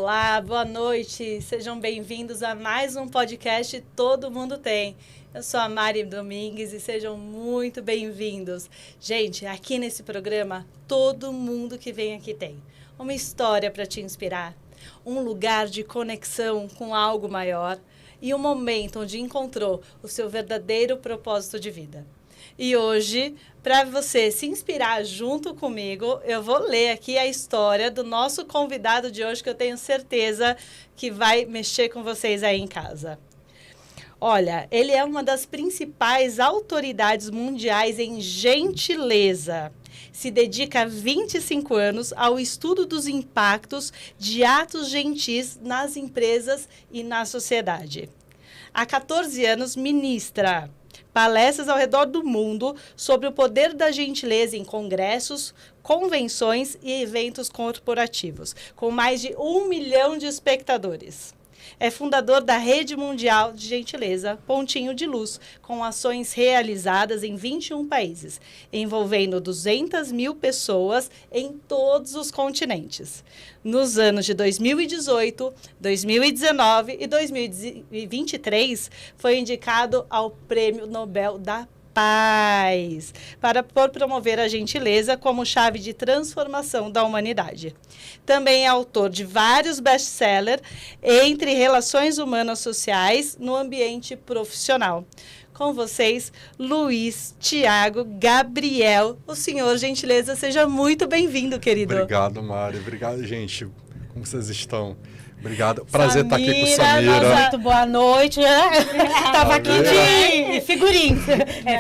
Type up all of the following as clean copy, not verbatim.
Olá, boa noite. Sejam bem-vindos a mais um podcast Todo Mundo Tem. Eu sou a Mari Domingues e sejam muito bem-vindos. Gente, aqui nesse programa, todo mundo que vem aqui tem uma história para te inspirar, um lugar de conexão com algo maior e um momento onde encontrou o seu verdadeiro propósito de vida. E hoje, para você se inspirar junto comigo, eu vou ler aqui a história do nosso convidado de hoje, que eu tenho certeza que vai mexer com vocês aí em casa. Olha, ele é uma das principais autoridades mundiais em gentileza. Se dedica há 25 anos ao estudo dos impactos de atos gentis nas empresas e na sociedade. Há 14 anos ministra palestras ao redor do mundo sobre o poder da gentileza em congressos, convenções e eventos corporativos, com mais de 1 milhão de espectadores. É fundador da Rede Mundial de Gentileza, Pontinho de Luz, com ações realizadas em 21 países, envolvendo 200 mil pessoas em todos os continentes. Nos anos de 2018, 2019 e 2023, foi indicado ao Prêmio Nobel da Paz, por promover a gentileza como chave de transformação da humanidade. Também é autor de vários best-sellers entre relações humanas sociais no ambiente profissional. Com vocês, Luiz Thiago Gabriel, o senhor gentileza. Seja muito bem-vindo, querido. Obrigado, Mari. Obrigado, gente. Como vocês estão? Obrigado. Prazer estar aqui com Samira. Muito boa noite. Estava aqui de figurinha.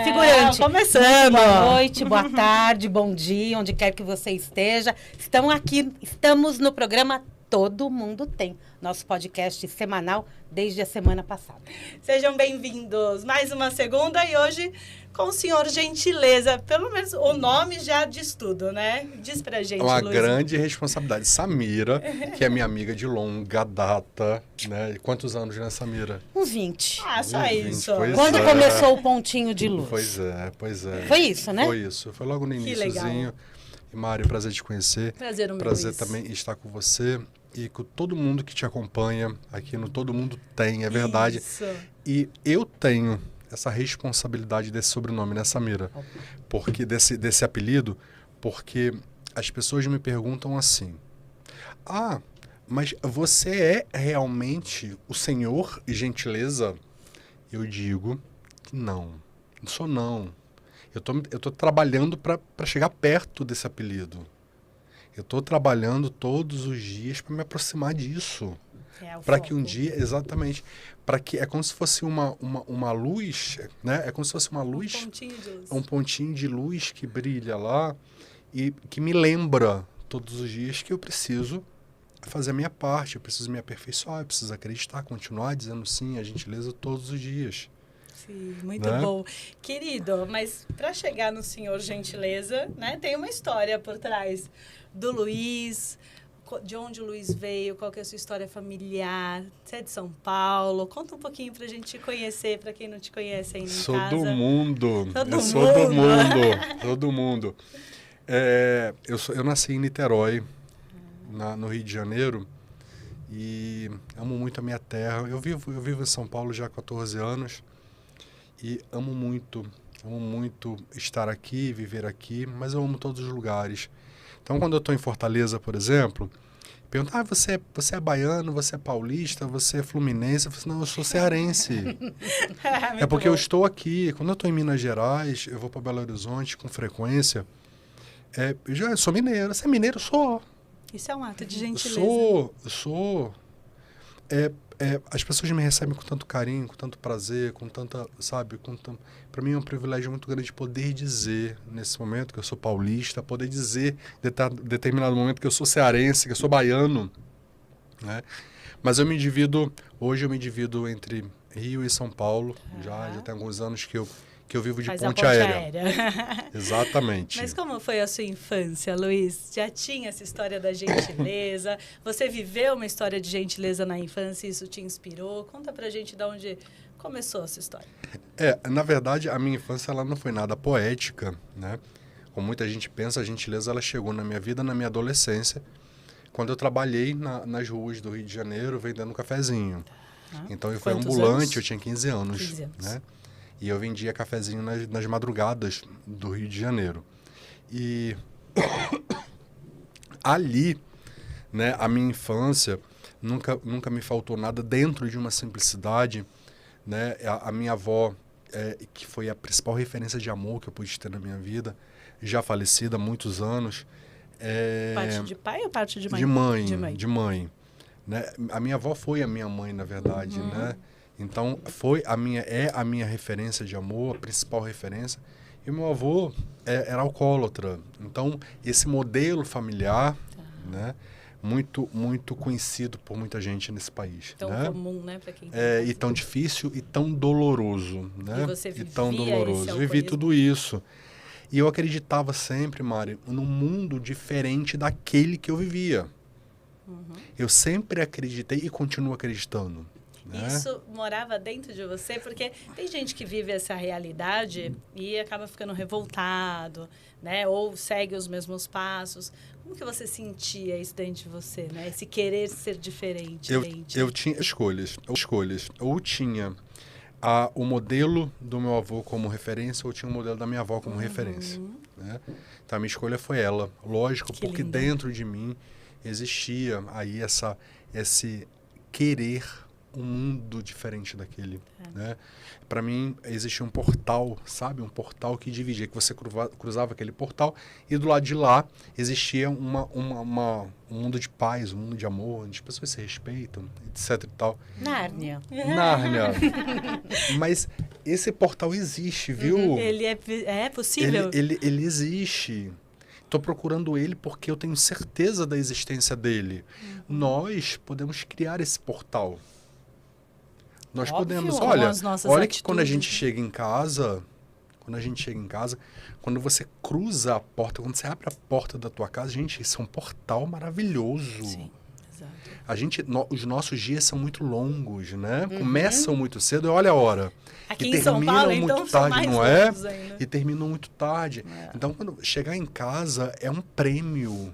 Figurante. Começando. Boa noite, boa tarde, bom dia, onde quer que você esteja. Estamos no programa Todo Mundo Tem, nosso podcast semanal desde a semana passada. Sejam bem-vindos. Mais uma segunda e hoje com o senhor Gentileza. Pelo menos o nome já diz tudo, né? Diz pra gente, Uma Luiz. grande responsabilidade. Samira, que é minha amiga de longa data, né? Quantos anos, né, Samira? Uns 20. Ah, só 20, isso. pois Quando é. começou o Pontinho de Luz? Pois é. Foi isso, né? Foi isso. Foi logo no Que iniciozinho. legal. E, Mari, prazer te conhecer. Prazer, Prazer Luiz. também estar com você e com todo mundo que te acompanha aqui no Todo Mundo Tem, é verdade. Isso. E eu tenho essa responsabilidade desse sobrenome, né, Samira? Porque desse apelido, porque as pessoas me perguntam assim: ah, mas você é realmente o senhor gentileza? Eu digo que não sou não. Eu tô trabalhando para chegar perto desse apelido. Eu estou trabalhando todos os dias para me aproximar disso. Para que um dia, exatamente, para que é como se fosse uma luz, né? É como se fosse uma luz, um pontinho de luz que brilha lá e que me lembra todos os dias que eu preciso fazer a minha parte, eu preciso me aperfeiçoar, eu preciso acreditar, continuar dizendo sim à gentileza todos os dias. Sim, muito bom. Querido, mas para chegar no senhor gentileza, né, tem uma história por trás do Luiz. De onde o Luiz veio, qual que é a sua história familiar, você é de São Paulo, conta um pouquinho pra gente te conhecer, pra quem não te conhece ainda em casa. Todo mundo. Eu nasci em Niterói, no Rio de Janeiro, e amo muito a minha terra. Eu vivo em São Paulo já há 14 anos e amo muito estar aqui, viver aqui, mas eu amo todos os lugares. Então, quando eu estou em Fortaleza, por exemplo, perguntam, você é baiano, você é paulista, você é fluminense? Eu falo assim, não, eu sou cearense. É porque eu estou aqui. Quando eu estou em Minas Gerais, eu vou para Belo Horizonte com frequência. Eu sou mineiro. Você é mineiro? Eu sou. Isso é um ato de gentileza. Eu sou. As pessoas me recebem com tanto carinho, com tanto prazer, com tanta, sabe, para mim é um privilégio muito grande poder dizer, nesse momento, que eu sou paulista, poder dizer, em determinado momento, que eu sou cearense, que eu sou baiano, né? Mas hoje eu me divido entre Rio e São Paulo, já tem alguns anos que eu vivo de Faz ponte a aérea. Exatamente. Mas como foi a sua infância, Luiz? Já tinha essa história da gentileza? Você viveu uma história de gentileza na infância e isso te inspirou? Conta pra gente de onde começou essa história. Na verdade, a minha infância ela não foi nada poética, né? Como muita gente pensa, a gentileza ela chegou na minha vida, na minha adolescência, quando eu trabalhei nas ruas do Rio de Janeiro vendendo cafezinho. Então eu fui Quantos ambulante, anos? eu tinha 15 anos. 15 anos. Né? E eu vendia cafezinho nas madrugadas do Rio de Janeiro. E ali, né, a minha infância, nunca me faltou nada dentro de uma simplicidade. Né? A minha avó, que foi a principal referência de amor que eu pude ter na minha vida, já falecida há muitos anos. Parte de pai ou parte de mãe? De mãe. Né? A minha avó foi a minha mãe, na verdade, né? Então, é a minha referência de amor, a principal referência. E o meu avô era alcoólatra. Então, esse modelo familiar, né? Muito, muito conhecido por muita gente nesse país. Tão né? comum, né? Pra quem E tão difícil e tão doloroso. Né? E você vivia tão doloroso. esse Eu vivi tudo isso. E eu acreditava sempre, Mari, num mundo diferente daquele que eu vivia. Eu sempre acreditei e continuo acreditando. Né? Isso morava dentro de você? Porque tem gente que vive essa realidade e acaba ficando revoltado, né? Ou segue os mesmos passos. Como que você sentia isso dentro de você, né? Esse querer ser diferente. Eu tinha escolhas. Ou tinha o modelo do meu avô como referência, ou tinha o modelo da minha avó como referência. Né? Então, a minha escolha foi ela. Lógico, Que porque lindo. dentro de mim existia aí esse querer um mundo diferente daquele. Né? Para mim, existia um portal, sabe? Um portal que dividia, que você cruzava aquele portal e do lado de lá existia um mundo de paz, um mundo de amor, onde as pessoas se respeitam, etc e tal. Nárnia. Nárnia. Mas esse portal existe, viu? Ele é possível? Ele existe. Estou procurando ele porque eu tenho certeza da existência dele. Nós podemos criar esse portal. Nós Óbvio, podemos. com Olha as nossas que quando a atitudes, gente chega em casa, quando você cruza a porta, quando você abre a porta da tua casa, gente, isso é um portal maravilhoso. Sim, exato. Os nossos dias são muito longos, né? Começam muito cedo e olha a hora. Aqui E em São terminam Paulo, muito então, são tarde, mais não é? longos ainda. E terminam muito tarde. Então, quando chegar em casa, é um prêmio.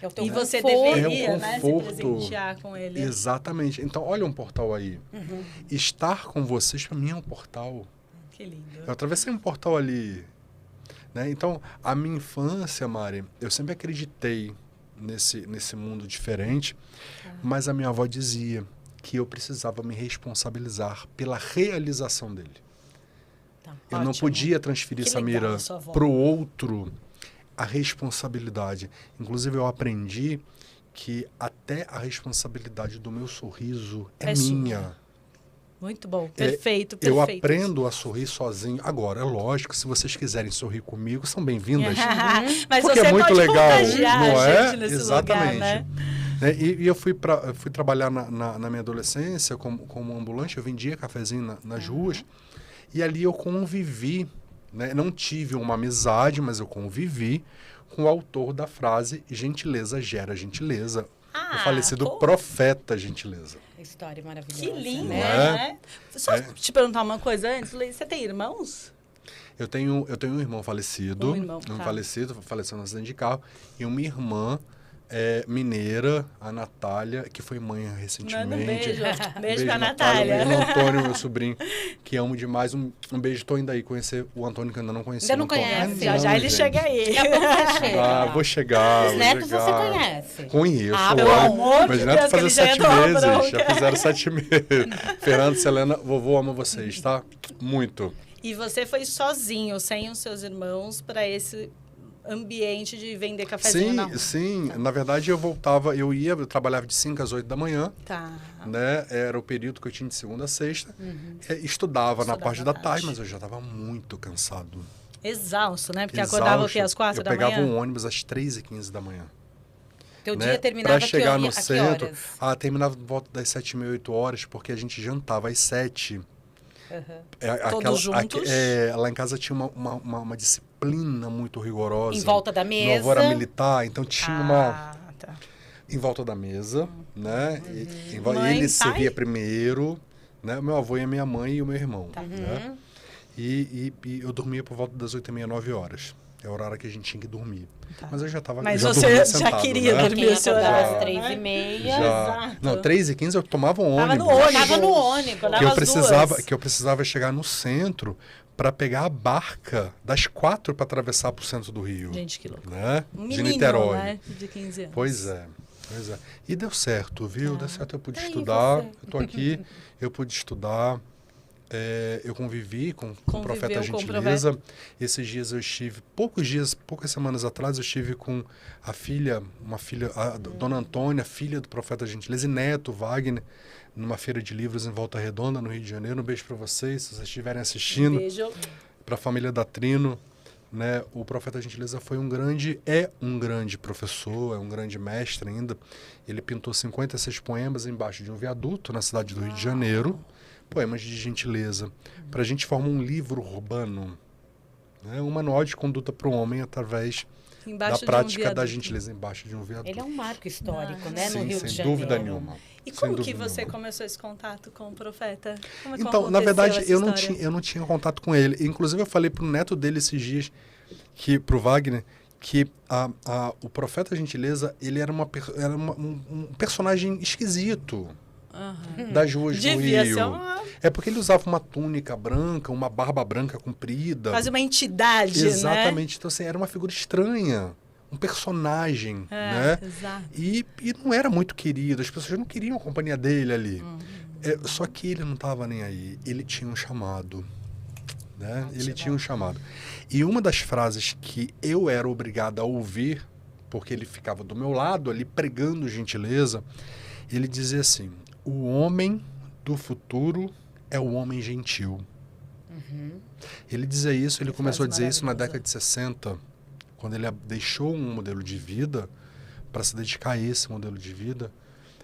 É o teu E você conforto. deveria, É um né, se conforto. presentear com ele. Exatamente. Então, olha um portal aí. Estar com vocês, para mim, é um portal. Que lindo. Eu atravessei um portal ali. Né? Então, a minha infância, Mari, eu sempre acreditei nesse mundo diferente, mas a minha avó dizia que eu precisava me responsabilizar pela realização dele. Tá. Eu não Ótimo. podia transferir, Que legal, Samira, sua avó. para o outro a responsabilidade. Inclusive, eu aprendi que até a responsabilidade do meu sorriso é sua. minha. Muito bom. Perfeito, Eu perfeito. aprendo a sorrir sozinho. Agora, é lógico, se vocês quiserem sorrir comigo, são bem-vindas. Mas Porque você é muito pode legal, contagiar não a é? gente nesse Exatamente. lugar, né? E eu fui trabalhar na minha adolescência como ambulante, eu vendia cafezinho nas ruas, e ali eu convivi, né? Não tive uma amizade, mas eu convivi com o autor da frase gentileza gera gentileza. O falecido como? profeta gentileza. História maravilhosa. Que lindo, né? né? Só te perguntar uma coisa antes, Lei, você tem irmãos? Eu tenho um irmão falecido, faleceu no acidente de carro, e uma irmã mineira, a Natália, que foi mãe recentemente. Manda um beijo. Beijo pra Natália. Natália. O Antônio, meu sobrinho, que amo demais. Um beijo, tô indo aí conhecer o Antônio, que eu ainda não conheci. Ainda não conhece? Já ele chega aí. Daqui a pouco você chega. Vou chegar. Os netos você conhece? Conheço. pelo olha. amor de Meus Deus, netos que ele fazem já 7 entrou na meses. bronca. Já fizeram 7 meses. Fernando, Selena, vovô ama vocês, tá? Muito. E você foi sozinho, sem os seus irmãos, para esse ambiente de vender cafezinho na rua? Sim. Na verdade, eu trabalhava de 5 às 8 da manhã. Tá. Né? Era o período que eu tinha de segunda a sexta. Estudava na parte da à tarde, mas eu já estava muito cansado. Exausto, né? Porque acordava o quê? Às 4 da manhã? Eu pegava um ônibus às 3h15 da manhã. Teu né? dia terminava Pra chegar no a que centro, horas? terminava por volta das 7h30, 8 horas, porque a gente jantava às 7h. Todos juntos? Lá em casa tinha uma disciplina muito rigorosa. Em volta da mesa? Meu avô era militar, então tinha Tá. em volta da mesa, né? E Mãe, ele pai? servia primeiro, né? Meu avô e a minha mãe e o meu irmão, né? E eu dormia por volta das 8h30, 9 horas. É o horário que a gente tinha que dormir. Tá. Mas eu já estava Mas já você dormia já sentado, queria né? dormir esse horário, às né? 3h30. Exato. Não, 3h15 eu tomava um Tava ônibus. no ônibus. Tava no ônibus. Quando Que dava as duas. eu precisava chegar no centro para pegar a barca das 4 para atravessar para o centro do Rio. Gente, que louco. Né? Um De menino, Niterói. né? De 15 anos. Pois é. E deu certo, viu? Deu certo, eu pude Aí estudar. você. Eu tô aqui, eu pude estudar. Eu convivi com o Profeta Conviveu com o Gentileza. Esses dias eu estive, poucas semanas atrás, eu estive com a Dona Antônia, filha do Profeta Gentileza, e neto Wagner, numa feira de livros em Volta Redonda, no Rio de Janeiro. Um beijo para vocês, se vocês estiverem assistindo. Beijo. Para a família da Trino. Né? O Profeta Gentileza é um grande professor, é um grande mestre ainda. Ele pintou 56 poemas embaixo de um viaduto na cidade do Rio de Janeiro. Poemas de gentileza. Para a gente formar um livro urbano, né? Um manual de conduta para o homem através Embaixo da de um prática da viaduto. gentileza embaixo de um viaduto. Ele é um marco histórico, Ah, né, no Sim, Rio de sem Janeiro. dúvida nenhuma. E Sem como que dúvida você nenhuma. começou esse contato com o Profeta? Como Então, na aconteceu verdade, essa eu história? não tinha contato com ele. Inclusive, eu falei pro neto dele esses dias, pro Wagner, que o Profeta Gentileza, ele era um personagem esquisito Aham. das ruas do Devia Rio. ser É porque ele usava uma túnica branca, uma barba branca comprida. quase uma entidade, né? Exatamente. Então, assim, era uma figura estranha, um personagem, né? Exato. E não era muito querido, as pessoas não queriam a companhia dele ali. Só que ele não estava nem aí, ele tinha um chamado. Né? Ele tinha um chamado. E uma das frases que eu era obrigado a ouvir, porque ele ficava do meu lado ali pregando gentileza, ele dizia assim: o homem do futuro é o homem gentil. Ele dizia isso, ele começou a dizer isso na década de 60, quando ele deixou um modelo de vida para se dedicar a esse modelo de vida.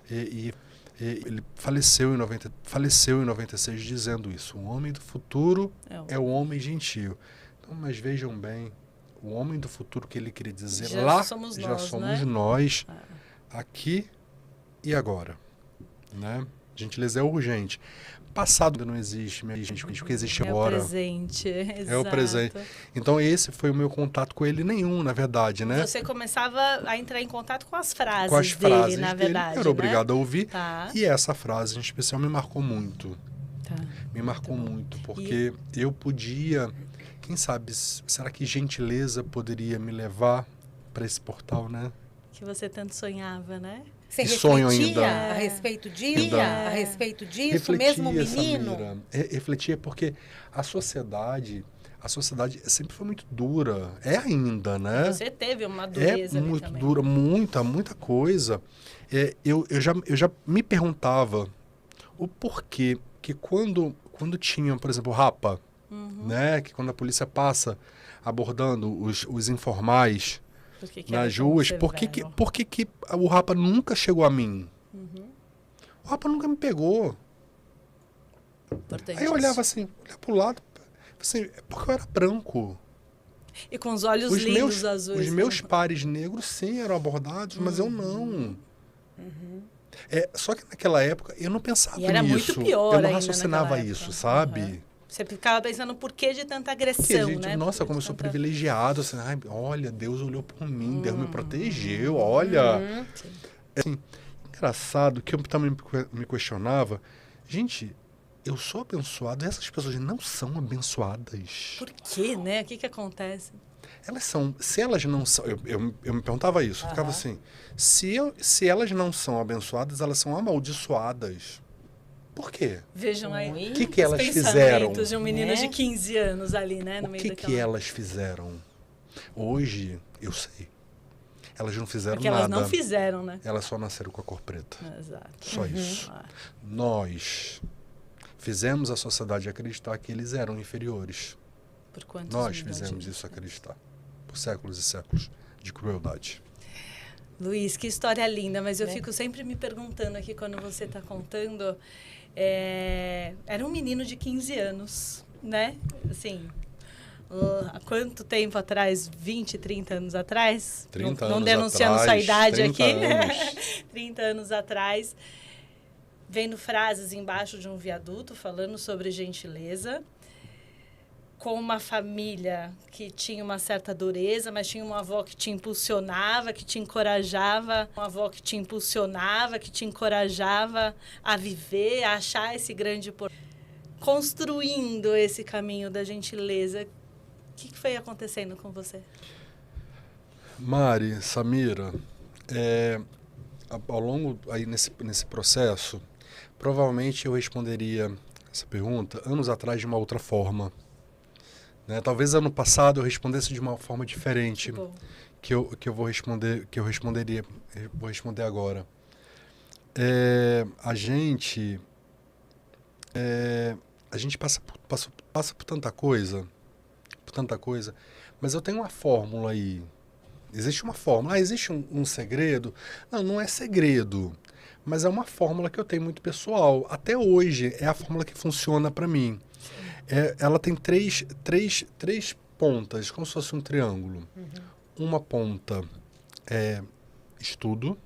E ele faleceu em 96 dizendo isso: o homem do futuro é o homem gentil. Então, mas vejam bem, o homem do futuro que ele queria dizer Já lá, somos já nós, somos né? nós, aqui e agora. Né? Gentileza é urgente. Passado não existe, minha gente, o que existe É o agora. presente. É o presente. Então esse foi o meu contato com ele, nenhum, na verdade, né? Você começava a entrar em contato com as frases Com as dele, frases na dele, verdade, eu era obrigado a ouvir. Tá. E essa frase em especial me marcou muito. Tá. Me marcou muito, porque eu podia, quem sabe, será que gentileza poderia me levar para esse portal, né? Que você tanto sonhava, né? Você E sonho refletia ainda. a respeito disso? Ainda. A respeito disso, mesmo menino? Samira, refletia porque a sociedade sempre foi muito dura. É ainda, né? Você teve uma dureza É ali muito também. dura, muita coisa. Eu já me perguntava o porquê que quando tinha, por exemplo, o Rapa, né? Que quando a polícia passa abordando os informais Por que nas era tão ruas, severo? por que o Rapa nunca chegou a mim? O Rapa nunca me pegou. Importante Aí eu olhava assim, olhava pro lado, assim, porque eu era branco. E com os olhos lindos azuis. Os né? meus pares negros, sim, eram abordados, mas eu não. Só que naquela época eu não pensava E era nisso. muito pior eu não ainda raciocinava naquela isso, época. sabe? Uhum. Você ficava pensando o porquê de tanta Porque, agressão, gente, né? nossa, Porquê como eu de sou tanta- privilegiado, assim, ai, olha, Deus olhou por mim, Deus me protegeu, olha. Assim, engraçado que eu também me questionava, gente, eu sou abençoado, essas pessoas não são abençoadas. Por quê, né? O que que acontece? Elas são, se elas não são, eu me perguntava isso, eu ficava assim, se elas não são abençoadas, elas são amaldiçoadas. Por quê? Vejam aí. Oi? O que elas os fizeram? pensamentos de um menino Né? de 15 anos ali, né? No O meio que daquela... elas fizeram? Hoje, eu sei. Elas não fizeram Porque nada. elas não fizeram, né? Elas só nasceram com a cor preta. Exato. Só isso. Ah, Nós fizemos a sociedade acreditar que eles eram inferiores. por quantos Nós milhões de fizemos anos? isso acreditar. Por séculos e séculos de crueldade. Luiz, que história linda, mas eu fico sempre me perguntando aqui quando você está contando. Era um menino de 15 anos, né? Assim, há quanto tempo atrás? 20, 30 anos atrás? 30 não anos denunciando atrás, sua idade 30 aqui. anos. 30 anos atrás. Vendo frases embaixo de um viaduto falando sobre gentileza. com uma família que tinha uma certa dureza, mas tinha uma avó que te impulsionava, que te encorajava, uma avó que te impulsionava, que te encorajava a viver, a achar esse grande construindo esse caminho da gentileza. O que foi acontecendo com você? Mari, Samira, ao longo aí nesse processo, provavelmente eu responderia essa pergunta anos atrás de uma outra forma. Né? Talvez ano passado eu respondesse de uma forma diferente que eu vou responder, vou responder agora. A gente passa por tanta coisa, mas eu tenho uma fórmula aí. Existe uma fórmula. Existe um segredo? Não é segredo, mas é uma fórmula que eu tenho muito pessoal. Até hoje é a fórmula que funciona para mim. Ela tem três pontas, como se fosse um triângulo. Uma ponta é estudo,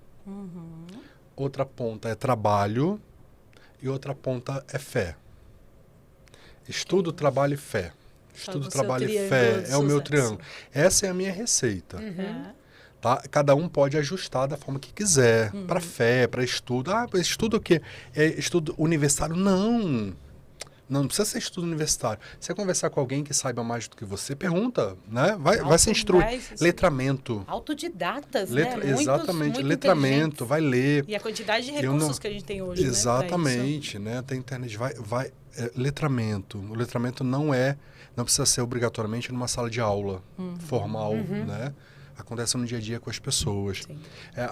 outra ponta é trabalho e outra ponta é fé. Estudo, trabalho e fé. Estudo, trabalho e fé é o meu triângulo. Essa é a minha receita. Tá? Cada um pode ajustar da forma que quiser. Para fé, para estudo. Estudo o quê? Estudo universitário? Não precisa ser estudo universitário. Você conversar com alguém que saiba mais do que você, pergunta, né? Vai se instruir. Letramento. Autodidatas, né? Exatamente. Muito letramento, vai ler. E a quantidade de recursos que a gente tem hoje, exatamente, né? Tem internet. Letramento. O letramento não precisa ser obrigatoriamente numa sala de aula formal, né? Acontece no dia a dia com as pessoas.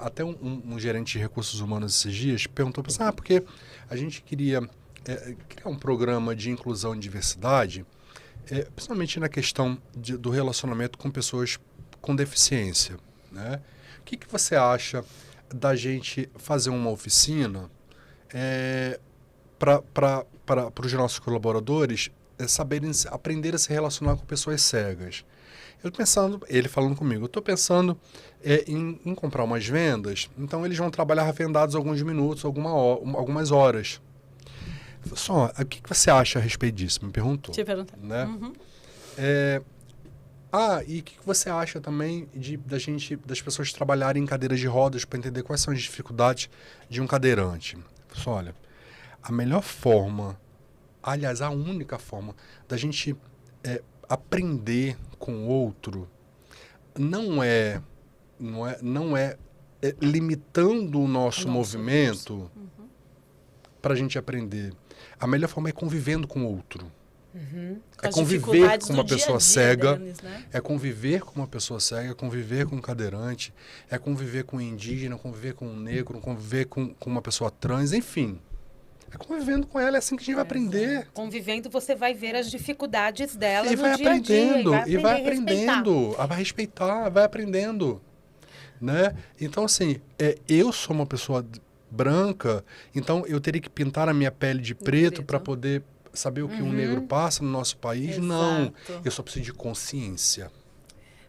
Até um gerente de recursos humanos esses dias perguntou para você, porque a gente queria criar um programa de inclusão e diversidade, principalmente na questão do relacionamento com pessoas com deficiência. Né? O que você acha da gente fazer uma oficina para os nossos colaboradores aprender a se relacionar com pessoas cegas? Ele falando comigo, eu estou pensando em comprar umas vendas, então eles vão trabalhar vendados alguns minutos, algumas horas. Só, o que você acha a respeito disso? Me perguntou. Te perguntar. Né? E o que você acha também das pessoas trabalharem em cadeiras de rodas para entender quais são as dificuldades de um cadeirante? Só, olha, a melhor forma, aliás, a única forma da gente aprender com o outro não é limitando o nosso movimento para a gente aprender. A melhor forma é convivendo com o outro. É conviver com uma pessoa cega, deles, né? É conviver com uma pessoa cega, é conviver com um cadeirante, é conviver com um indígena, conviver com um negro, conviver com uma pessoa trans, enfim. É convivendo com ela, é assim que a gente vai aprender. Convivendo, você vai ver as dificuldades dela no dia a dia. E vai aprendendo. Vai respeitar, vai aprendendo. Né? Então, assim, eu sou uma pessoa branca, então eu teria que pintar a minha pele de preto para poder saber o que um negro passa no nosso país. Exato. Não, eu só preciso de consciência.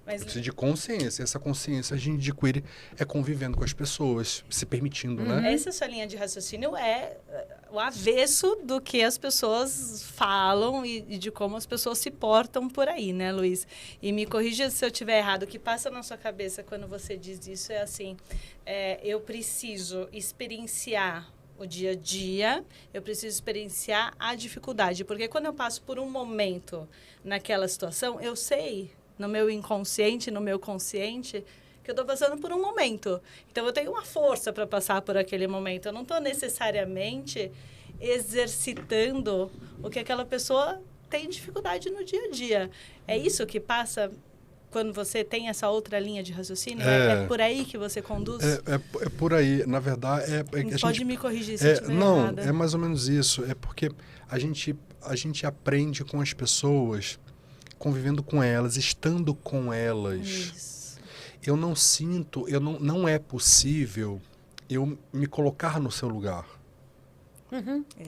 Eu preciso de consciência. Essa consciência a gente adquire convivendo com as pessoas, se permitindo, né? Essa sua linha de raciocínio é o avesso do que as pessoas falam e de como as pessoas se portam por aí, né, Luiz? E me corrija se eu estiver errado. O que passa na sua cabeça quando você diz isso é assim, eu preciso experienciar o dia a dia, eu preciso experienciar a dificuldade. Porque quando eu passo por um momento naquela situação, eu sei, no meu inconsciente, no meu consciente, que eu estou passando por um momento. Então, eu tenho uma força para passar por aquele momento. Eu não estou necessariamente exercitando o que aquela pessoa tem dificuldade no dia a dia. É isso que passa quando você tem essa outra linha de raciocínio? É por aí que você conduz? É por aí. Na verdade, Pode me corrigir se eu estiver errada. É mais ou menos isso. É porque a gente aprende com as pessoas, convivendo com elas, estando com elas. Isso. Eu não sinto, não é possível eu me colocar no seu lugar.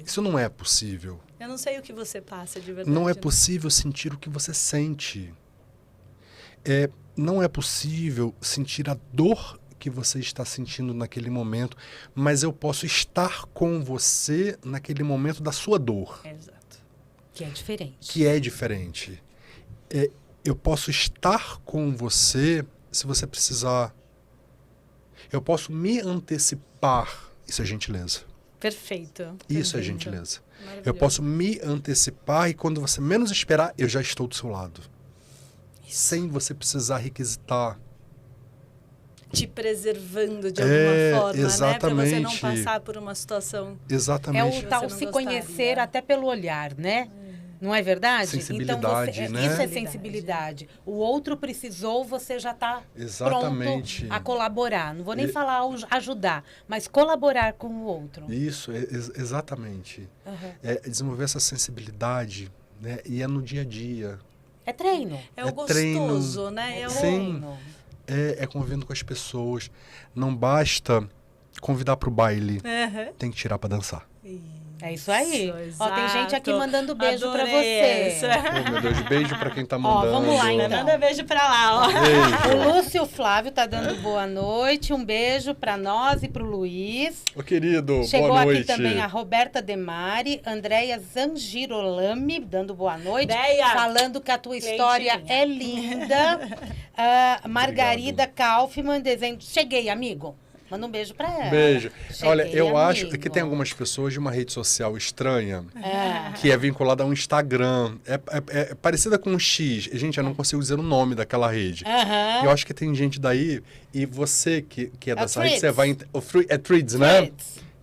Isso não é possível. Eu não sei o que você passa de verdade. Não é possível sentir o que você sente. Não é possível sentir a dor que você está sentindo naquele momento, mas eu posso estar com você naquele momento da sua dor. Exato. Que é diferente. Que é diferente. Eu posso estar com você se você precisar. Eu posso me antecipar. Isso é gentileza. Perfeito. Isso é gentileza. Eu posso me antecipar e quando você menos esperar, eu já estou do seu lado. Sem você precisar requisitar. Te preservando de alguma forma, exatamente. Né? Para você não passar por uma situação... Exatamente. É o tal se conhecer até pelo olhar, né? Não é verdade? Sensibilidade, então né? Isso é sensibilidade. O outro precisou, você já está pronto a colaborar. Não vou nem falar ajudar, mas colaborar com o outro. Isso, exatamente. É desenvolver essa sensibilidade, né? E é no dia a dia. É treino. É o gostoso, treino, né? Sim, é convivendo com as pessoas. Não basta convidar para o baile, tem que tirar para dançar. É isso aí. Ó, tem gente aqui mandando beijo para você. Oh, meu Deus, beijo para quem tá mandando. Ó, vamos lá, então. Manda beijo para lá, ó. Beijo. O Lúcio Flávio tá dando boa noite. Um beijo para nós e pro Luiz. Ô, querido, chegou boa noite. Chegou aqui também a Roberta Demari, Andréia Zangirolami, dando boa noite. Deia. Falando que a tua história é linda. Margarida Kaufmann, desenho. Cheguei, amigo. Manda um beijo pra ela. Beijo. Cheguei, olha, eu amigo. acho que tem algumas pessoas de uma rede social estranha que é vinculada a um Instagram. É parecida com um X. Gente, eu não consigo dizer o nome daquela rede. Eu acho que tem gente daí e você que é dessa rede, você vai... É Threads, né?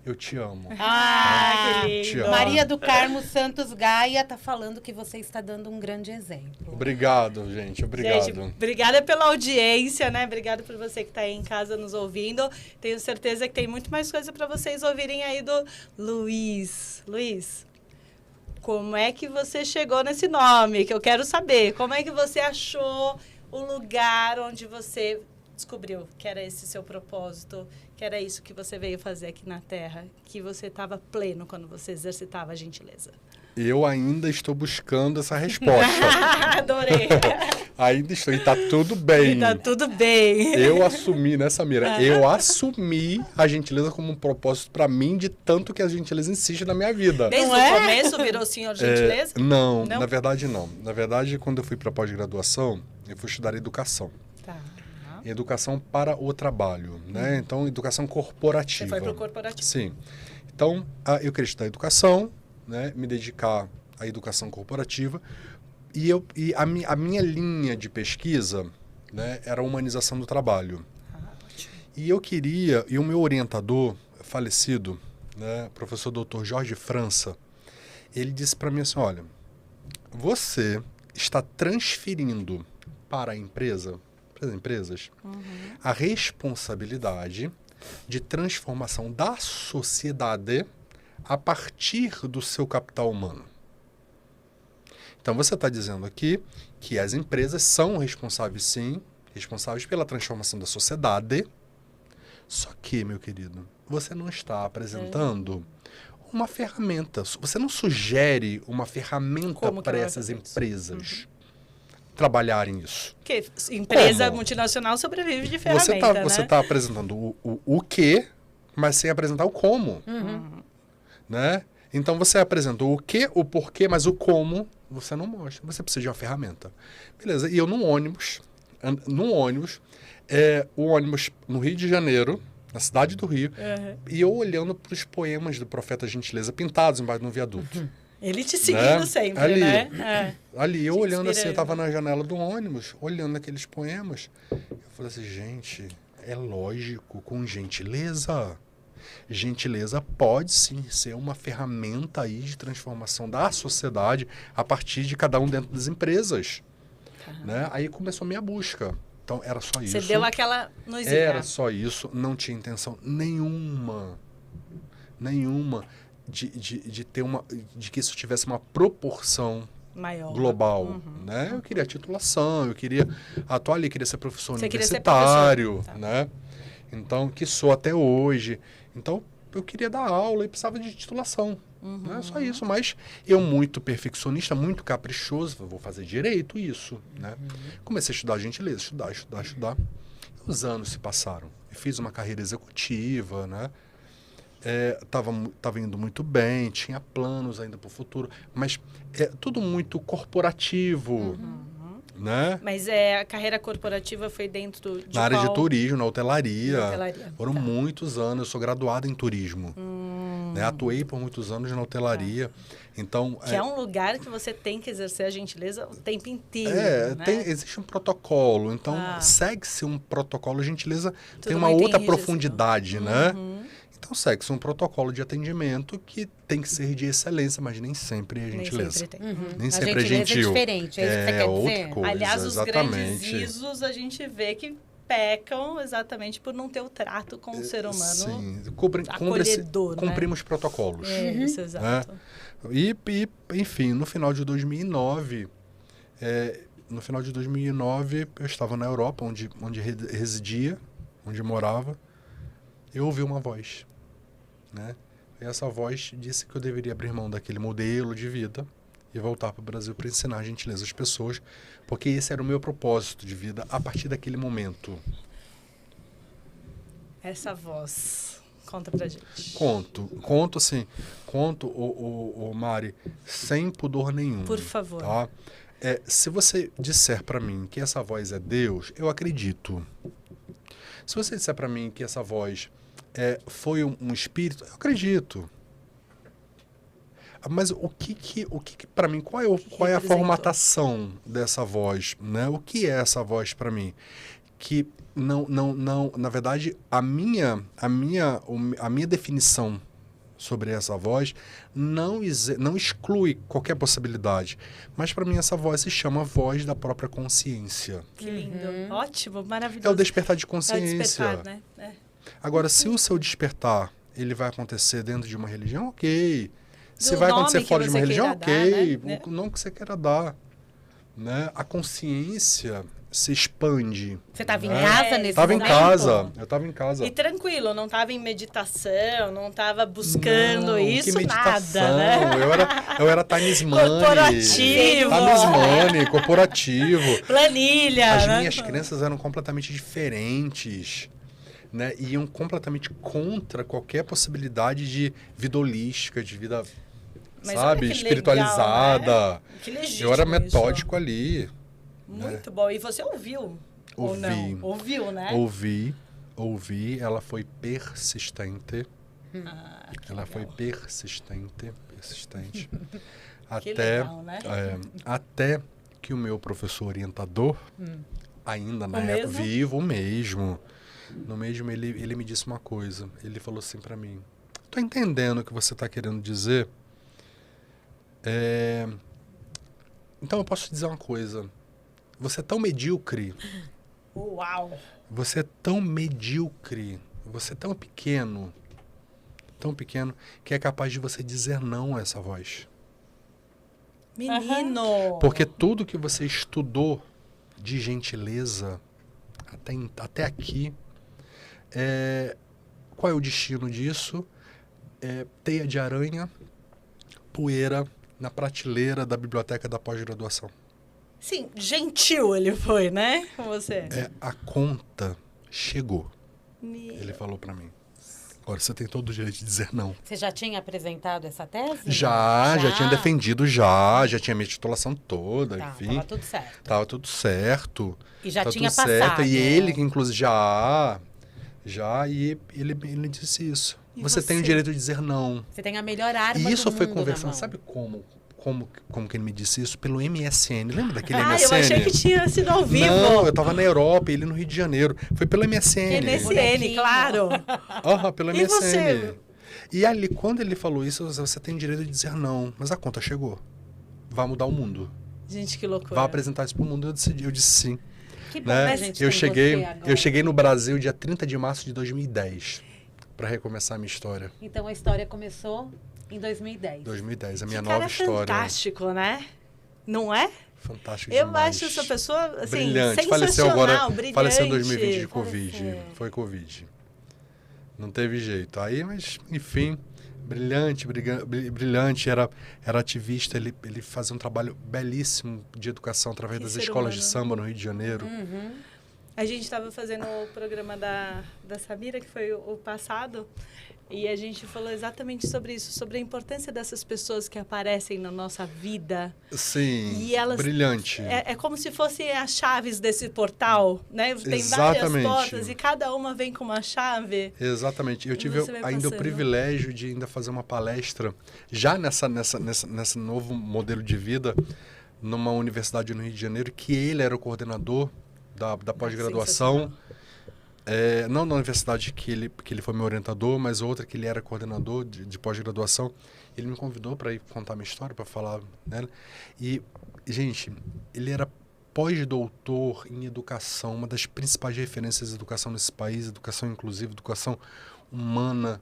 Eu te amo. Que lindo. Te amo. Maria do Carmo Santos Gaia tá falando que você está dando um grande exemplo. Obrigado, gente. Obrigado. Gente, obrigada pela audiência, né? Obrigada por você que está aí em casa nos ouvindo. Tenho certeza que tem muito mais coisa para vocês ouvirem aí do Luiz. Luiz, como é que você chegou nesse nome? Que eu quero saber. Como é que você achou o lugar onde você descobriu que era esse seu propósito, que era isso que você veio fazer aqui na Terra, que você estava pleno quando você exercitava a gentileza? Eu ainda estou buscando essa resposta. Adorei. Ainda estou. E tá tudo bem. Tá tudo bem. Eu assumi, né, Samira? Eu assumi a gentileza como um propósito para mim, de tanto que a gentileza insiste na minha vida. Desde o começo virou senhor gentileza? Não, na verdade não. Na verdade, quando eu fui para pós-graduação, eu fui estudar educação. Tá. Educação para o trabalho, né? Então, educação corporativa. Você foi para o corporativo. Sim. Então, eu queria estudar educação, né? Me dedicar à educação corporativa. E a minha linha de pesquisa, né, era a humanização do trabalho. Ótimo. E eu queria, e o meu orientador falecido, né, professor Dr. Jorge França, ele disse para mim assim, olha, você está transferindo para a empresa, para as empresas, a responsabilidade de transformação da sociedade a partir do seu capital humano. Então, você está dizendo aqui que as empresas são responsáveis, sim, responsáveis pela transformação da sociedade. Só que, meu querido, você não está apresentando uma ferramenta. Você não sugere uma ferramenta para essas empresas trabalharem isso. Porque empresa multinacional sobrevive de ferramenta, Você está apresentando o que, mas sem apresentar o como. Né? Então, você apresentou o que, o porquê, mas o como você não mostra. Você precisa de uma ferramenta. Beleza. E eu o ônibus no Rio de Janeiro, na cidade do Rio, e eu olhando para os poemas do Profeta Gentileza pintados embaixo de um viaduto. Ele te seguindo sempre, ali, né? Ali, eu olhando assim, eu estava na janela do ônibus, olhando aqueles poemas. Eu falei assim, gente, é lógico, com gentileza. Gentileza pode sim ser uma ferramenta aí de transformação da sociedade a partir de cada um dentro das empresas. Né? Aí começou a minha busca. Então, era só isso. Você deu aquela luzinha. Era só isso. Não tinha intenção nenhuma de ter de que isso tivesse uma proporção maior, global. Né? Eu queria titulação, eu queria atuar ali, queria ser professor universitário. Queria ser professor. Né? Então, que sou até hoje. Então, eu queria dar aula e precisava de titulação. Não é só isso, mas eu muito perfeccionista, muito caprichoso, vou fazer direito isso, né? Comecei a estudar gentileza, estudar. Os anos se passaram. Eu fiz uma carreira executiva, né? Tava indo muito bem, tinha planos ainda para o futuro, mas tudo muito corporativo, né? Mas a carreira corporativa foi dentro de Na área de qual? turismo, na hotelaria. Na hotelaria, Foram tá. muitos anos. Eu sou graduado em turismo. Né? Atuei por muitos anos na hotelaria. Então, Que é um lugar que você tem que exercer a gentileza o tempo inteiro, né? existe um protocolo. Então, Ah. segue-se um protocolo. A gentileza tem Tudo uma muito outra enrijecido. profundidade, né? Então, segue-se um protocolo de atendimento que tem que ser de excelência, mas nem sempre é Nem gentileza. sempre tem. Nem A sempre é gentileza é gentil. diferente, é isso que você quer outra dizer? coisa, Aliás, os grandes exatamente. isos a gente vê que pecam exatamente por não ter o trato com o ser humano. Sim, acolhedor, né? cumprimos protocolos. É, isso, exato. E, enfim, no final de 2009, eu estava na Europa, onde residia, onde morava. Eu ouvi uma voz, né? E essa voz disse que eu deveria abrir mão daquele modelo de vida e voltar para o Brasil para ensinar a gentileza às pessoas, porque esse era o meu propósito de vida a partir daquele momento. Essa voz, conta pra gente. Conto, Mari, sem pudor nenhum. Por favor. Tá? Se você disser para mim que essa voz é Deus, eu acredito. Se você disser para mim que essa voz foi um espírito, eu acredito. Mas o que para mim, qual é a representou? formatação dessa voz, né? O que é essa voz para mim? Que não, na verdade, a minha definição sobre essa voz não exclui qualquer possibilidade. Mas para mim essa voz se chama voz da própria consciência. Que lindo. Ótimo, maravilhoso. É o despertar de É o consciência. despertar, né? Agora, se o seu despertar ele vai acontecer dentro de uma religião, ok. Se Do vai nome acontecer que fora de uma você religião, queira ok. dar, né? O nome que você queira dar. Né? A consciência se expande. Você estava em né? casa nesse Estava em momento? casa. Eu estava em casa. E tranquilo, não estava em meditação, não estava buscando Não, isso, que meditação. nada, né? Eu era Times Money. Corporativo. Times Money, corporativo. Planilha, As né? minhas crenças eram completamente diferentes. Né? E iam completamente contra qualquer possibilidade de vida holística, de vida, Mas sabe, olha que espiritualizada. legal, né? Que legítimo Eu era isso. metódico ali. Muito bom. E você ouviu? Ou Ouvi. não? Ouviu, né? Ouvi, ela foi persistente. Que Ela legal. foi persistente. Que até, legal, né? Até que o meu professor orientador, ainda na O época, mesmo? vivo, o mesmo. No mesmo, ele me disse uma coisa. Ele falou assim pra mim: tô entendendo o que você tá querendo dizer. Então eu posso te dizer uma coisa. Você é tão medíocre. Uau! Você é tão medíocre. Você é tão pequeno, que é capaz de você dizer não a essa voz. Menino! Porque tudo que você estudou de gentileza até aqui, qual é o destino disso? Teia de aranha, poeira na prateleira da biblioteca da pós-graduação. Sim, gentil ele foi, né? Com você. A conta chegou, ele falou pra mim. Agora você tem todo o direito de dizer não. Você já tinha apresentado essa tese? Já tinha defendido, já tinha minha titulação toda, Tá, enfim. tava tudo certo. Tava tudo certo. E já Tá tinha tudo passado. certo. E ele, que inclusive e ele disse isso. E Você tem o você? direito de dizer não. Você tem a melhor arma E isso do foi mundo na conversando, mão. sabe como que ele me disse isso? Pelo MSN. Lembra daquele Ah, MSN? eu achei que tinha sido ao vivo. Não, eu tava na Europa e ele no Rio de Janeiro. Foi pelo MSN. MSN, Bonequinho. claro. Pelo E MSN. você? E ali, quando ele falou isso, você tem o direito de dizer não. Mas a conta chegou. Vai mudar o mundo. Gente, que loucura. Vai apresentar isso pro mundo. Eu disse sim. Que bom Né? que a gente Eu tem cheguei, você agora. eu cheguei no Brasil dia 30 de março de 2010 para recomeçar a minha história. Então a história começou em 2010. 2010, a Que minha cara nova história. fantástico, né? Não é? Fantástico Eu demais. acho essa pessoa, assim, brilhante. sensacional, Faleceu agora, brilhante. faleceu em 2020 de Covid. Faleceu. Foi Covid. Não teve jeito. Aí, mas, enfim, brilhante, era ativista, ele fazia um trabalho belíssimo de educação através Que das ser escolas de humano. samba no Rio de Janeiro. A gente estava fazendo o programa da Samira, que foi o passado, E a gente falou exatamente sobre isso, sobre a importância dessas pessoas que aparecem na nossa vida. Sim, E elas, brilhante. É como se fossem as chaves desse portal, né? Tem Exatamente. várias portas e cada uma vem com uma chave. Exatamente. Eu tive Você vai ainda o passando. privilégio de ainda fazer uma palestra, já nesse novo modelo de vida, numa universidade no Rio de Janeiro, que ele era o coordenador da pós-graduação. Não na universidade que ele foi meu orientador, mas outra que ele era coordenador de pós-graduação. Ele me convidou para ir contar minha história, para falar nela. E, gente, ele era pós-doutor em educação, uma das principais referências de educação nesse país, educação inclusiva, educação humana,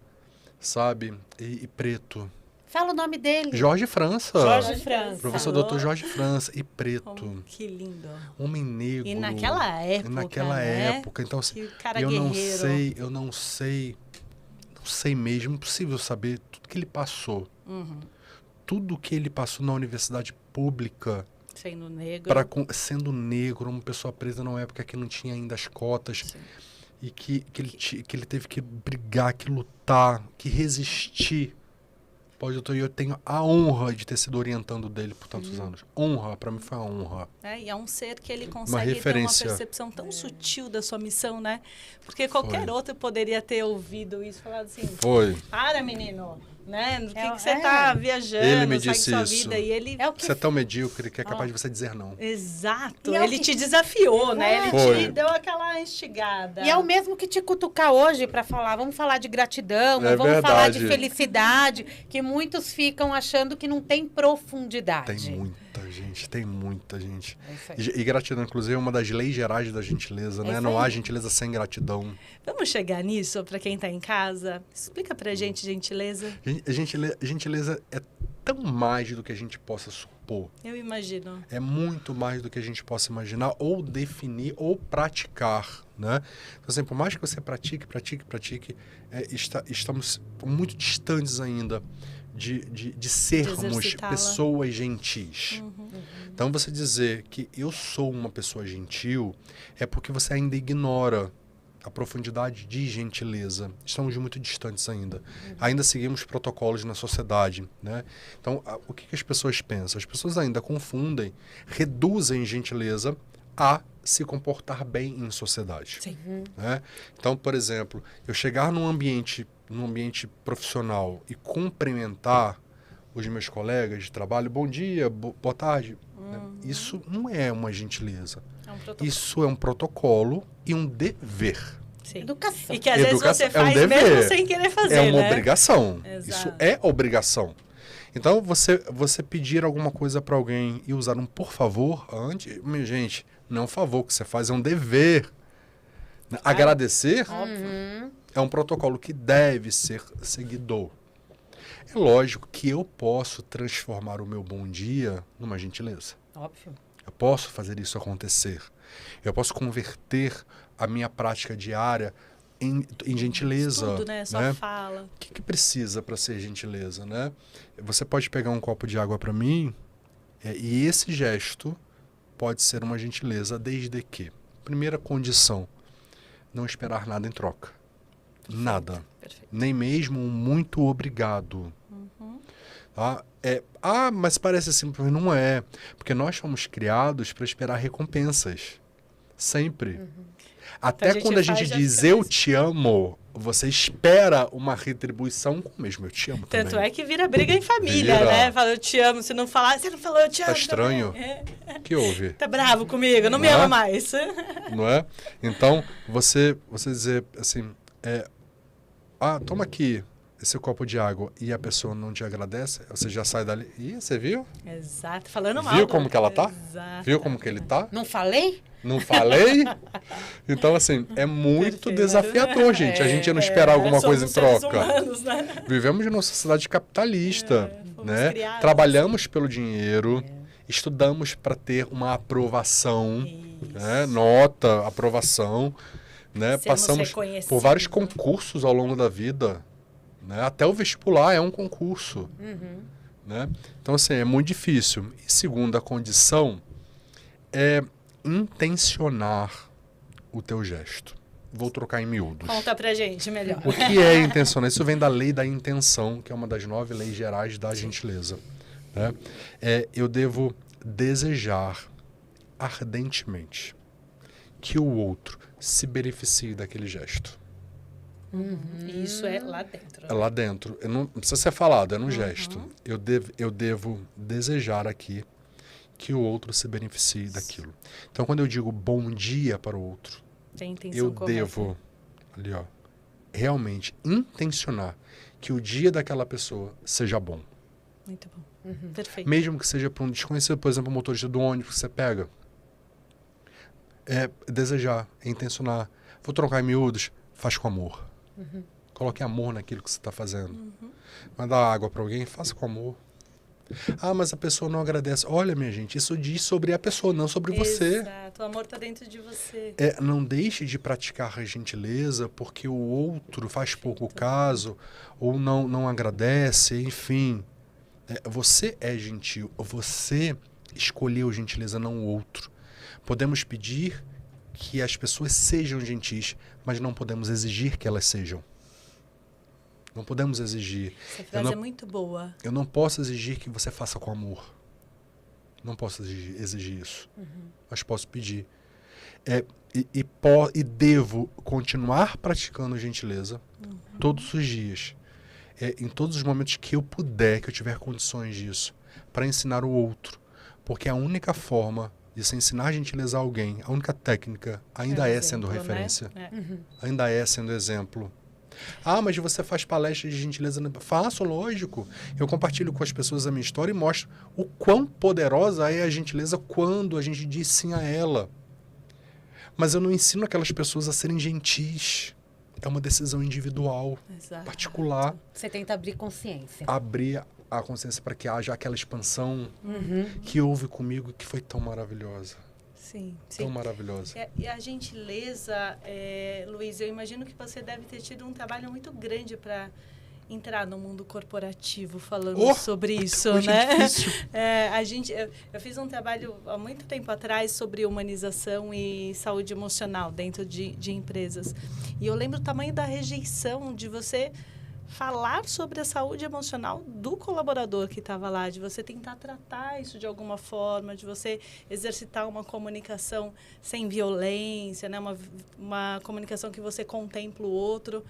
sabe? E preto. Fala o nome dele. Jorge França. Jorge França. Professor doutor Jorge França. E preto. Que lindo. Homem negro. E naquela época, Naquela né? época. Então, assim, Que cara eu guerreiro. não sei mesmo, impossível saber tudo que ele passou. Uhum. Tudo que ele passou na universidade pública, Sendo negro. sendo negro, uma pessoa presa numa época que não tinha ainda as cotas. Sim. E que ele teve que brigar, que lutar, que resistir. Pós-doutor, eu tenho a honra de ter sido orientando dele por tantos anos. Honra, para mim foi uma honra. E é um ser que ele consegue ter uma referência. percepção tão sutil da sua missão, né? Porque qualquer outro poderia ter ouvido isso e falado assim, Foi. para, menino, né? No que você É. tá viajando, Ele me segue disse sua isso. vida. E ele... É o que Você é tão medíocre que é capaz de você dizer não. Exato. E é o Ele que- te desafiou, né? Ele Foi. te deu aquela instigada. E é o mesmo que te cutucar hoje para falar, vamos falar de gratidão, É vamos falar de verdade. felicidade, que muitos ficam achando que não tem profundidade. Tem muita gente, tem muita gente. É isso aí. E gratidão, inclusive, é uma das leis gerais da gentileza, né? isso Não aí. há gentileza sem gratidão. Vamos chegar nisso para quem tá em casa? Explica pra gente, gentileza. Gentileza é tão mais do que a gente possa supor. Eu imagino. É muito mais do que a gente possa imaginar, ou definir, ou praticar, né? Então, assim, por mais que você pratique, estamos muito distantes ainda de sermos exercitá-la. pessoas gentis. Então, você dizer que eu sou uma pessoa gentil é porque você ainda ignora a profundidade de gentileza. Estamos muito distantes ainda. Ainda seguimos protocolos na sociedade, né? Então, o que as pessoas pensam? As pessoas ainda confundem, reduzem gentileza a se comportar bem em sociedade. Sim. Né? Então, por exemplo, eu chegar num ambiente profissional e cumprimentar os meus colegas de trabalho, bom dia, boa tarde, né? Isso não é uma gentileza. É um protocolo. Isso é um protocolo e um dever. Sim. Educação. E que às vezes Educação você é um faz dever. mesmo sem querer fazer, É uma né? obrigação. Exato. Isso é obrigação. Então, você pedir alguma coisa para alguém e usar um por favor antes, minha gente, não é um favor que você faz, é um dever. Agradecer é um protocolo que deve ser seguido. É lógico que eu posso transformar o meu bom dia numa gentileza. Óbvio. Eu posso fazer isso acontecer. Eu posso converter a minha prática diária em gentileza. Tudo, né? Só fala. O que precisa para ser gentileza, né? Você pode pegar um copo de água para mim e esse gesto pode ser uma gentileza desde que, primeira condição, não esperar nada em troca. Nada. Perfeito. Nem mesmo um muito obrigado. Tá? Mas parece assim, não é. Porque nós fomos criados para esperar recompensas. Sempre. Até gente quando a faz, gente já diz fica eu mais- te amo, você espera uma retribuição com o mesmo eu te amo também. Tanto é que vira briga em família, Vira. né? Fala, eu te amo. Se não falar, você não falou, eu te amo. Tá estranho? também. É. O que houve? Tá bravo comigo, não me Não é? ama mais. Não é? Então, você dizer assim, toma aqui esse copo de água e a pessoa não te agradece, você já sai dali. Ih, você viu? Exato, falando mal. Viu do como outro. que ela tá? Exato. Viu como que ele tá? Não falei? Não falei? Então, assim, é muito Perfeito. desafiador, gente. A gente não esperar alguma coisa em somos seres troca. humanos, né? Vivemos numa sociedade capitalista, fomos né? criados. Trabalhamos pelo dinheiro, estudamos para ter uma aprovação, né? Nota, aprovação, né? Sermos Passamos reconhecidos. por vários concursos ao longo da vida, né? Até o vestibular é um concurso, né? Então, assim, é muito difícil. E segunda condição é intencionar o teu gesto. Vou trocar em miúdos. Conta pra gente melhor. O que é intencionar? Isso vem da lei da intenção, que é uma das 9 leis gerais da gentileza. Né? Eu devo desejar ardentemente que o outro se beneficie daquele gesto. Isso é lá dentro. É lá dentro. Não precisa ser falado, é no gesto. Eu devo desejar aqui que o outro se beneficie daquilo. Então, quando eu digo bom dia para o outro, Tem intenção eu correta. devo, ali, ó, realmente intencionar que o dia daquela pessoa seja bom. Muito bom. Perfeito. Mesmo que seja para um desconhecido, por exemplo, o motorista do ônibus que você pega. Desejar, intencionar. Vou trocar em miúdos, faz com amor. Coloque amor naquilo que você está fazendo. Vai dar água para alguém, faça com amor. Ah, mas a pessoa não agradece. Olha, minha gente, isso diz sobre a pessoa, não sobre você. Exato. O amor está dentro de você. Não deixe de praticar a gentileza porque o outro faz pouco caso ou não agradece, enfim. Você é gentil, você escolheu gentileza, não o outro. Podemos pedir que as pessoas sejam gentis, mas não podemos exigir que elas sejam. Não podemos exigir. Essa frase é muito boa. Eu não posso exigir que você faça com amor. Não posso exigir isso. Mas posso pedir. E devo continuar praticando gentileza todos os dias. Em todos os momentos que eu puder, que eu tiver condições disso, para ensinar o outro. Porque a única forma de se ensinar gentileza a alguém, a única técnica, ainda é sendo referência. Né? Ainda é sendo exemplo. Ah, mas você faz palestras de gentileza? Faço, lógico. Eu compartilho com as pessoas a minha história e mostro o quão poderosa é a gentileza quando a gente diz sim a ela. Mas eu não ensino aquelas pessoas a serem gentis. É uma decisão individual, particular. Você tenta abrir consciência. Abrir a consciência para que haja aquela expansão que houve comigo que foi tão maravilhosa. Sim, tão maravilhosa. E a gentileza, Luiz, eu imagino que você deve ter tido um trabalho muito grande para entrar no mundo corporativo falando sobre isso, né? Eu fiz um trabalho há muito tempo atrás sobre humanização e saúde emocional dentro de empresas. E eu lembro o tamanho da rejeição de você falar sobre a saúde emocional do colaborador que estava lá, de você tentar tratar isso de alguma forma, de você exercitar uma comunicação sem violência, né? Uma comunicação que você contempla o outro.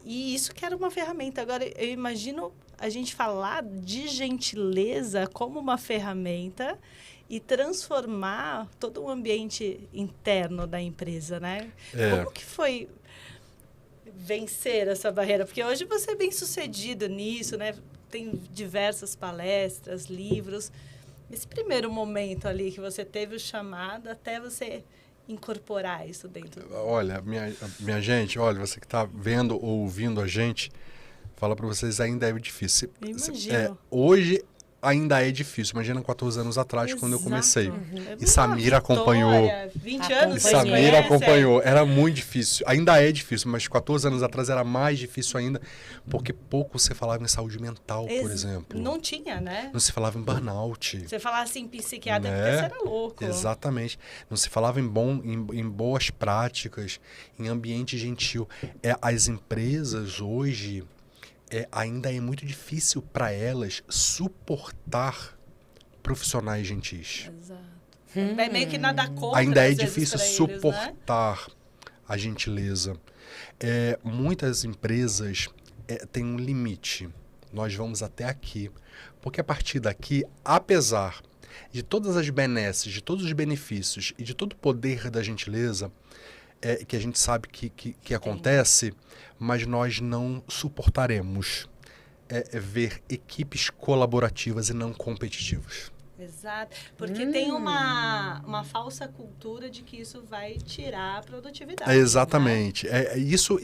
E isso que era uma ferramenta. Agora, eu imagino a gente falar de gentileza como uma ferramenta e transformar todo o ambiente interno da empresa, né? Como que foi vencer essa barreira? Porque hoje você é bem sucedido nisso, né? Tem diversas palestras, livros. Esse primeiro momento ali que você teve o chamado até você incorporar isso dentro. Olha, minha gente, olha, você que está vendo ou ouvindo a gente, fala para vocês, ainda é difícil. Eu imagino. Hoje ainda é difícil. Imagina 14 anos atrás, quando eu comecei. E Samira acompanhou. 20 anos. Samira acompanhou. Era muito difícil. Ainda é difícil, mas 14 anos atrás era mais difícil ainda, porque pouco se falava em saúde mental, por exemplo. Não tinha, né? Não se falava em burnout. Você falasse em psiquiatra, porque você era louco. Exatamente. Não se falava em boas práticas, em ambiente gentil. As empresas hoje... ainda é muito difícil para elas suportar profissionais gentis. Exato. É meio que nada contra. Ainda é difícil suportar a gentileza. Muitas empresas têm um limite. Nós vamos até aqui. Porque a partir daqui, apesar de todas as benesses, de todos os benefícios e de todo o poder da gentileza, que a gente sabe que acontece, mas nós não suportaremos ver equipes colaborativas e não competitivas. Exato. Porque tem uma falsa cultura de que isso vai tirar a produtividade. Exatamente. Né? Isso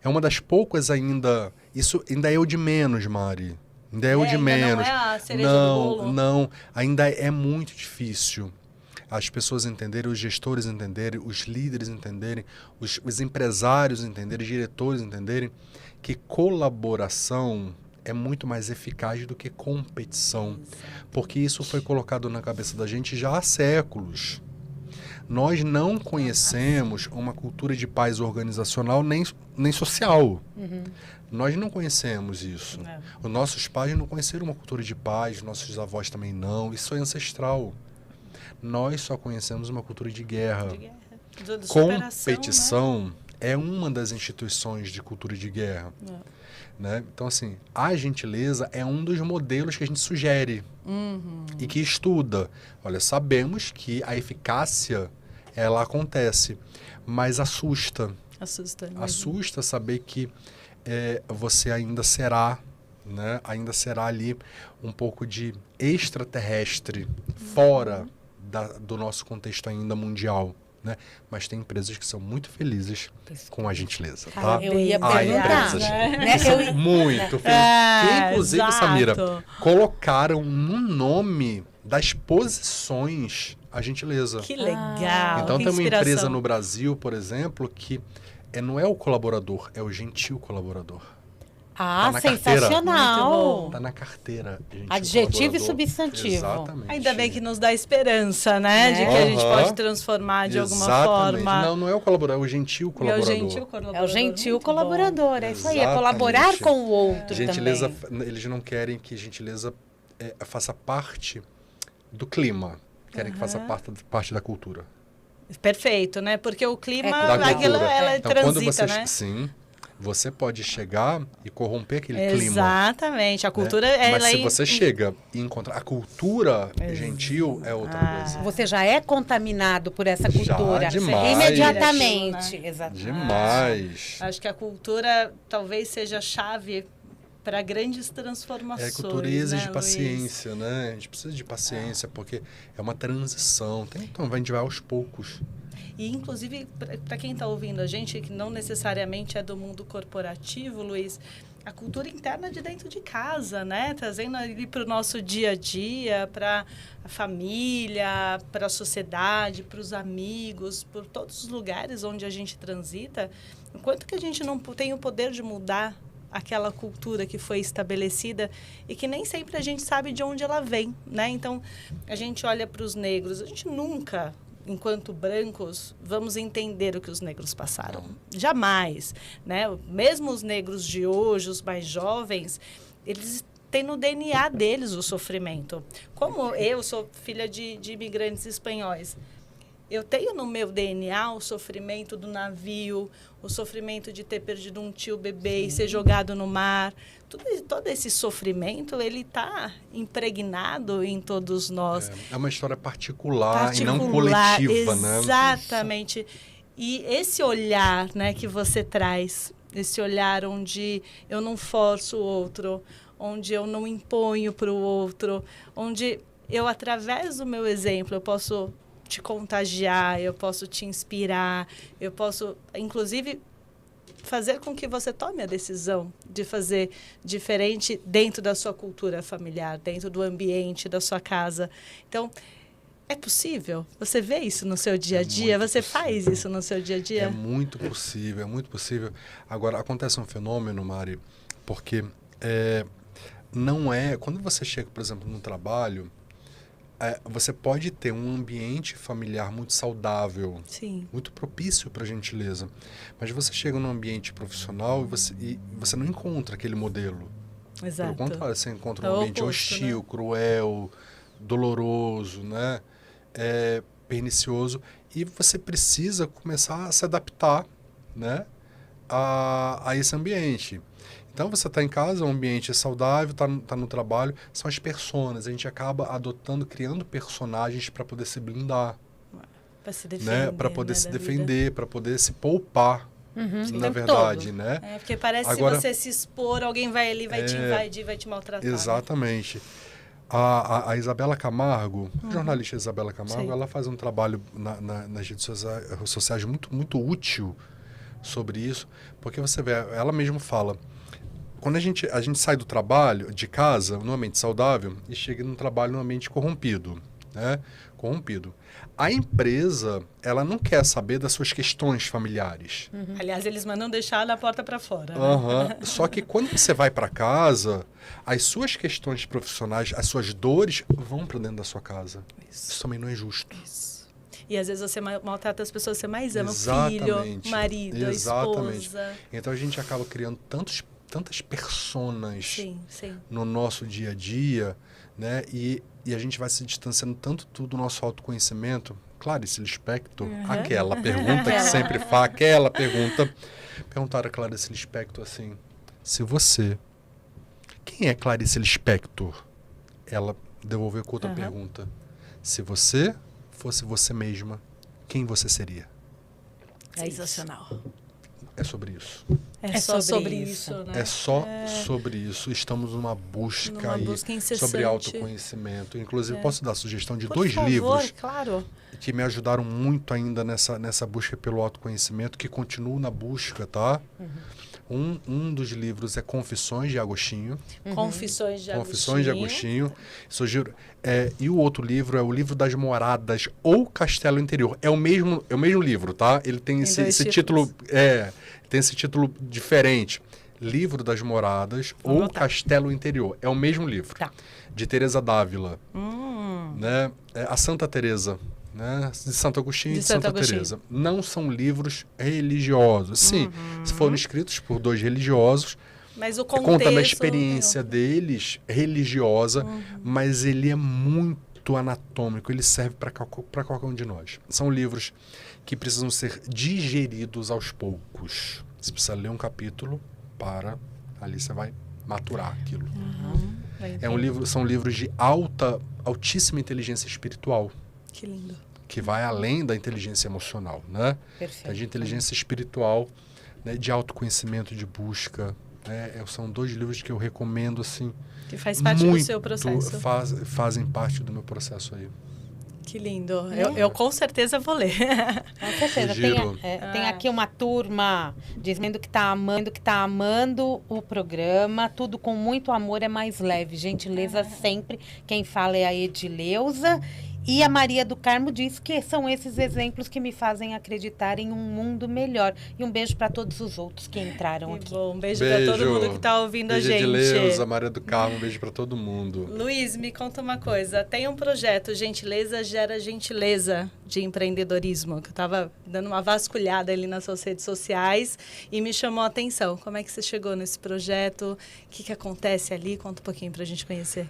é uma das poucas ainda... Isso ainda é o de menos, Mari. Ainda é o de menos. Não é a cereja do bolo. Não. Ainda é muito difícil. As pessoas entenderem, os gestores entenderem, os líderes entenderem, os empresários entenderem, os diretores entenderem que colaboração é muito mais eficaz do que competição. Porque isso foi colocado na cabeça da gente já há séculos. Nós não conhecemos uma cultura de paz organizacional nem social. Nós não conhecemos isso. Os nossos pais não conheceram uma cultura de paz, nossos avós também não. Isso é ancestral. Nós só conhecemos uma cultura de guerra. De superação, competição é uma das instituições de cultura de guerra. Né? Então, assim, a gentileza é um dos modelos que a gente sugere e que estuda. Olha, sabemos que a eficácia, ela acontece, mas assusta. Assusta saber que você ainda será, né? Ainda será ali um pouco de extraterrestre, fora do nosso contexto ainda mundial. Né? Mas tem empresas que são muito felizes com a gentileza. Tá? Eu ia perguntar. Empresas que são muito felizes. Inclusive, exato. Samira, colocaram no nome das posições a gentileza. Que legal. Então que tem uma inspiração. empresa no Brasil, por exemplo, que não é o colaborador, é o gentil colaborador. Ah, Tá na sensacional. Está na carteira. Adjetivo e substantivo. Exatamente. Ainda bem que nos dá esperança, né? De que a gente pode transformar de alguma forma. Não é o colaborador, é o gentil colaborador. É o gentil colaborador, é isso aí. É Exatamente. colaborar com o outro gentileza, também. eles não querem que gentileza faça parte do clima. Querem que faça parte da cultura. Perfeito, né? Porque o clima, ela então, transita, quando você, né? Sim. Você pode chegar e corromper aquele clima. Exatamente. A cultura... Né? Mas se você chega e encontra a cultura gentil, é outra coisa. Você já é contaminado por essa cultura. Já, demais. Imediatamente. Né? Exatamente. Demais. Acho que a cultura talvez seja a chave para grandes transformações. Cultura exige né, paciência, né? A gente precisa de paciência, porque é uma transição. Então, a gente vai aos poucos. E, inclusive, para quem está ouvindo a gente, que não necessariamente é do mundo corporativo, Luiz, a cultura interna de dentro de casa, né? Trazendo ali para o nosso dia a dia, para a família, para a sociedade, para os amigos, por todos os lugares onde a gente transita. Enquanto que a gente não tem o poder de mudar aquela cultura que foi estabelecida e que nem sempre a gente sabe de onde ela vem, né? Então, a gente olha para os negros, a gente nunca... enquanto brancos, vamos entender o que os negros passaram. Jamais, né? Mesmo os negros de hoje, os mais jovens, eles têm no DNA deles o sofrimento. Como eu sou filha de imigrantes espanhóis, eu tenho no meu DNA o sofrimento do navio, o sofrimento de ter perdido um tio bebê e ser jogado no mar. Todo esse sofrimento, ele está impregnado em todos nós. É uma história particular e não coletiva, né? Exatamente. E esse olhar, né, que você traz, esse olhar onde eu não forço o outro, onde eu não imponho para o outro, onde eu, através do meu exemplo, eu posso te contagiar, eu posso te inspirar, eu posso, inclusive, fazer com que você tome a decisão de fazer diferente dentro da sua cultura familiar, dentro do ambiente da sua casa. Então, é possível? Você vê isso no seu dia a dia? Você faz isso no seu dia a dia? É muito possível, é muito possível. Agora, acontece um fenômeno, Mari, porque não é... Quando você chega, por exemplo, no trabalho... você pode ter um ambiente familiar muito saudável, Sim. muito propício para a gentileza. Mas você chega num ambiente profissional e você não encontra aquele modelo. Exato. Pelo contrário, você encontra um ambiente hostil, né? Cruel, doloroso, né? Pernicioso. E você precisa começar a se adaptar, né? a esse ambiente. Então, você está em casa, um ambiente saudável, está no trabalho, são as personas. A gente acaba adotando, criando personagens para poder se blindar. Para se defender. Né? Para poder se defender, para poder se poupar, na verdade. Todo. Né? Porque parece que se você se expor, alguém vai ali, vai te invadir, vai te maltratar. Exatamente. Né? A Isabela Camargo, a jornalista Isabela Camargo, sim, ela faz um trabalho nas redes sociais muito, muito útil sobre isso, porque você vê, ela mesma fala... Quando a gente sai do trabalho, de casa, num ambiente saudável, e chega no trabalho num ambiente corrompido, né? Corrompido. A empresa, ela não quer saber das suas questões familiares. Aliás, eles mandam deixar da porta para fora. Né? Só que quando você vai para casa, as suas questões profissionais, as suas dores vão para dentro da sua casa. Isso também não é justo. Isso. E às vezes você maltrata as pessoas que você mais ama, o Exatamente. filho, marido, a esposa. Então a gente acaba criando tantas personas Sim, sim. no nosso dia a dia, né? E a gente vai se distanciando tanto do nosso autoconhecimento. Clarice Lispector, aquela pergunta que sempre faz, aquela pergunta. Perguntaram a Clarice Lispector assim, quem é Clarice Lispector? Ela devolveu com outra pergunta. Se você fosse você mesma, quem você seria? Sensacional. É sobre isso. É só sobre isso, né? É só sobre isso. Estamos numa busca incessante. Sobre autoconhecimento. Inclusive, posso dar sugestão de Por 2 favor, livros claro. que me ajudaram muito ainda nessa busca pelo autoconhecimento, que continuo na busca, tá? Um dos livros é Confissões de Agostinho. Confissões de Agostinho. Confissões de Agostinho. Sugiro. E o outro livro é o Livro das Moradas ou Castelo Interior. É o mesmo livro, tá? Ele tem esse título. Tem esse título diferente. Livro das Moradas ou Castelo Interior. É o mesmo livro. Tá. De Teresa d'Ávila. Né? A Santa Teresa. Né? De Santo Agostinho e de Santa Teresa. Não são livros religiosos. Sim, foram escritos por 2 religiosos. Mas o contexto... Conta a experiência deles religiosa, mas ele é muito anatômico. Ele serve para qualquer um de nós. São livros que precisam ser digeridos aos poucos. Você precisa ler um capítulo ali você vai maturar aquilo. São livros de altíssima inteligência espiritual. Que lindo. Que vai além da inteligência emocional, né? Perfeito. De inteligência espiritual, né? De autoconhecimento, de busca. Né? São 2 livros que eu recomendo, assim. Que faz parte do seu processo. Fazem parte do meu processo aí. Que lindo. Eu com certeza vou ler. Com certeza. Tem aqui uma turma dizendo que está amando o programa. Tudo com muito amor é mais leve. Gentileza sempre. Quem fala é a Edileuza. E a Maria do Carmo diz que são esses exemplos que me fazem acreditar em um mundo melhor. E um beijo para todos os outros que entraram aqui. Bom, um beijo para todo mundo que está ouvindo a gente. Edileuza, Maria do Carmo, um beijo para todo mundo. Luiz, me conta uma coisa. Tem um projeto, Gentileza Gera Gentileza, de empreendedorismo, que eu estava dando uma vasculhada ali nas suas redes sociais e me chamou a atenção. Como é que você chegou nesse projeto? O que acontece ali? Conta um pouquinho para a gente conhecer.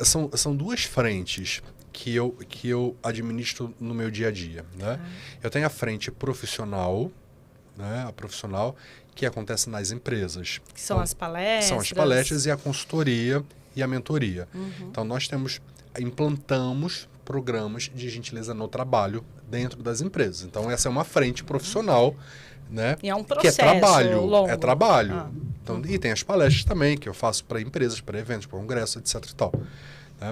São 2 frentes que eu administro no meu dia a dia, né? Eu tenho a frente profissional, né? A profissional que acontece nas empresas. Que são as palestras. São as palestras e a consultoria e a mentoria. Então, nós implantamos programas de gentileza no trabalho dentro das empresas. Então, essa é uma frente profissional, né? E é um processo que é trabalho. longo. É trabalho. Então, e tem as palestras também, que eu faço para empresas, para eventos, para congressos, etc. e tal.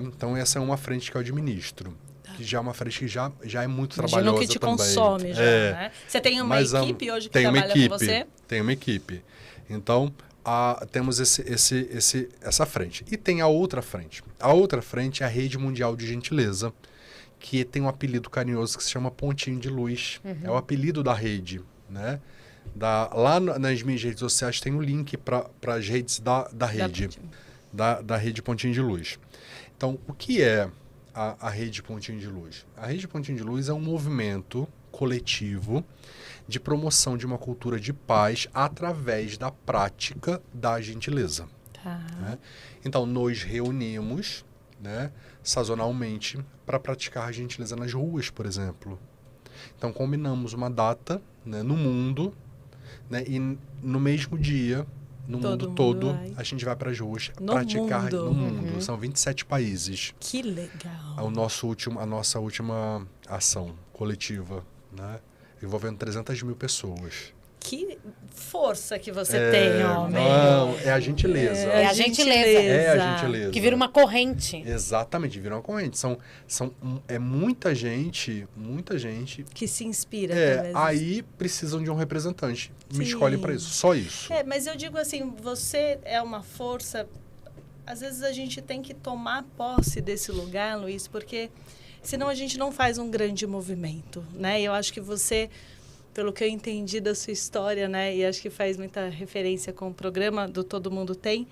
Então, essa é uma frente que eu administro. Que já é uma frente que já é muito trabalhosa também. Que te consome já, né? Você tem uma equipe hoje que trabalha com você? Tem uma equipe. Então, temos essa frente. E tem a outra frente. A outra frente é a Rede Mundial de Gentileza, que tem um apelido carinhoso que se chama Pontinho de Luz. É o apelido da rede, né? Lá nas minhas redes sociais tem um link para as redes da rede. Da Rede Pontinho de Luz. Então, o que é a Rede Pontinho de Luz? A Rede Pontinho de Luz é um movimento coletivo de promoção de uma cultura de paz através da prática da gentileza. Né? Então, nos reunimos, né, sazonalmente para praticar a gentileza nas ruas, por exemplo. Então, combinamos uma data, né, no mundo, né, e no mesmo dia, no mundo todo, a gente vai para as ruas praticar no mundo. São 27 países. Que legal. A nossa última ação coletiva, né? Envolvendo 300 mil pessoas. Que força que você tem, homem. Não, é a gentileza. É a gentileza. Que vira uma corrente. Exatamente, vira uma corrente. É muita gente que se inspira. Aí precisam de um representante. Me escolhe para isso, só isso. Mas eu digo assim, você é uma força. Às vezes a gente tem que tomar posse desse lugar, Luiz, porque senão a gente não faz um grande movimento, né? E eu acho que você, pelo que eu entendi da sua história, né, e acho que faz muita referência com o programa do Todo Mundo Tem,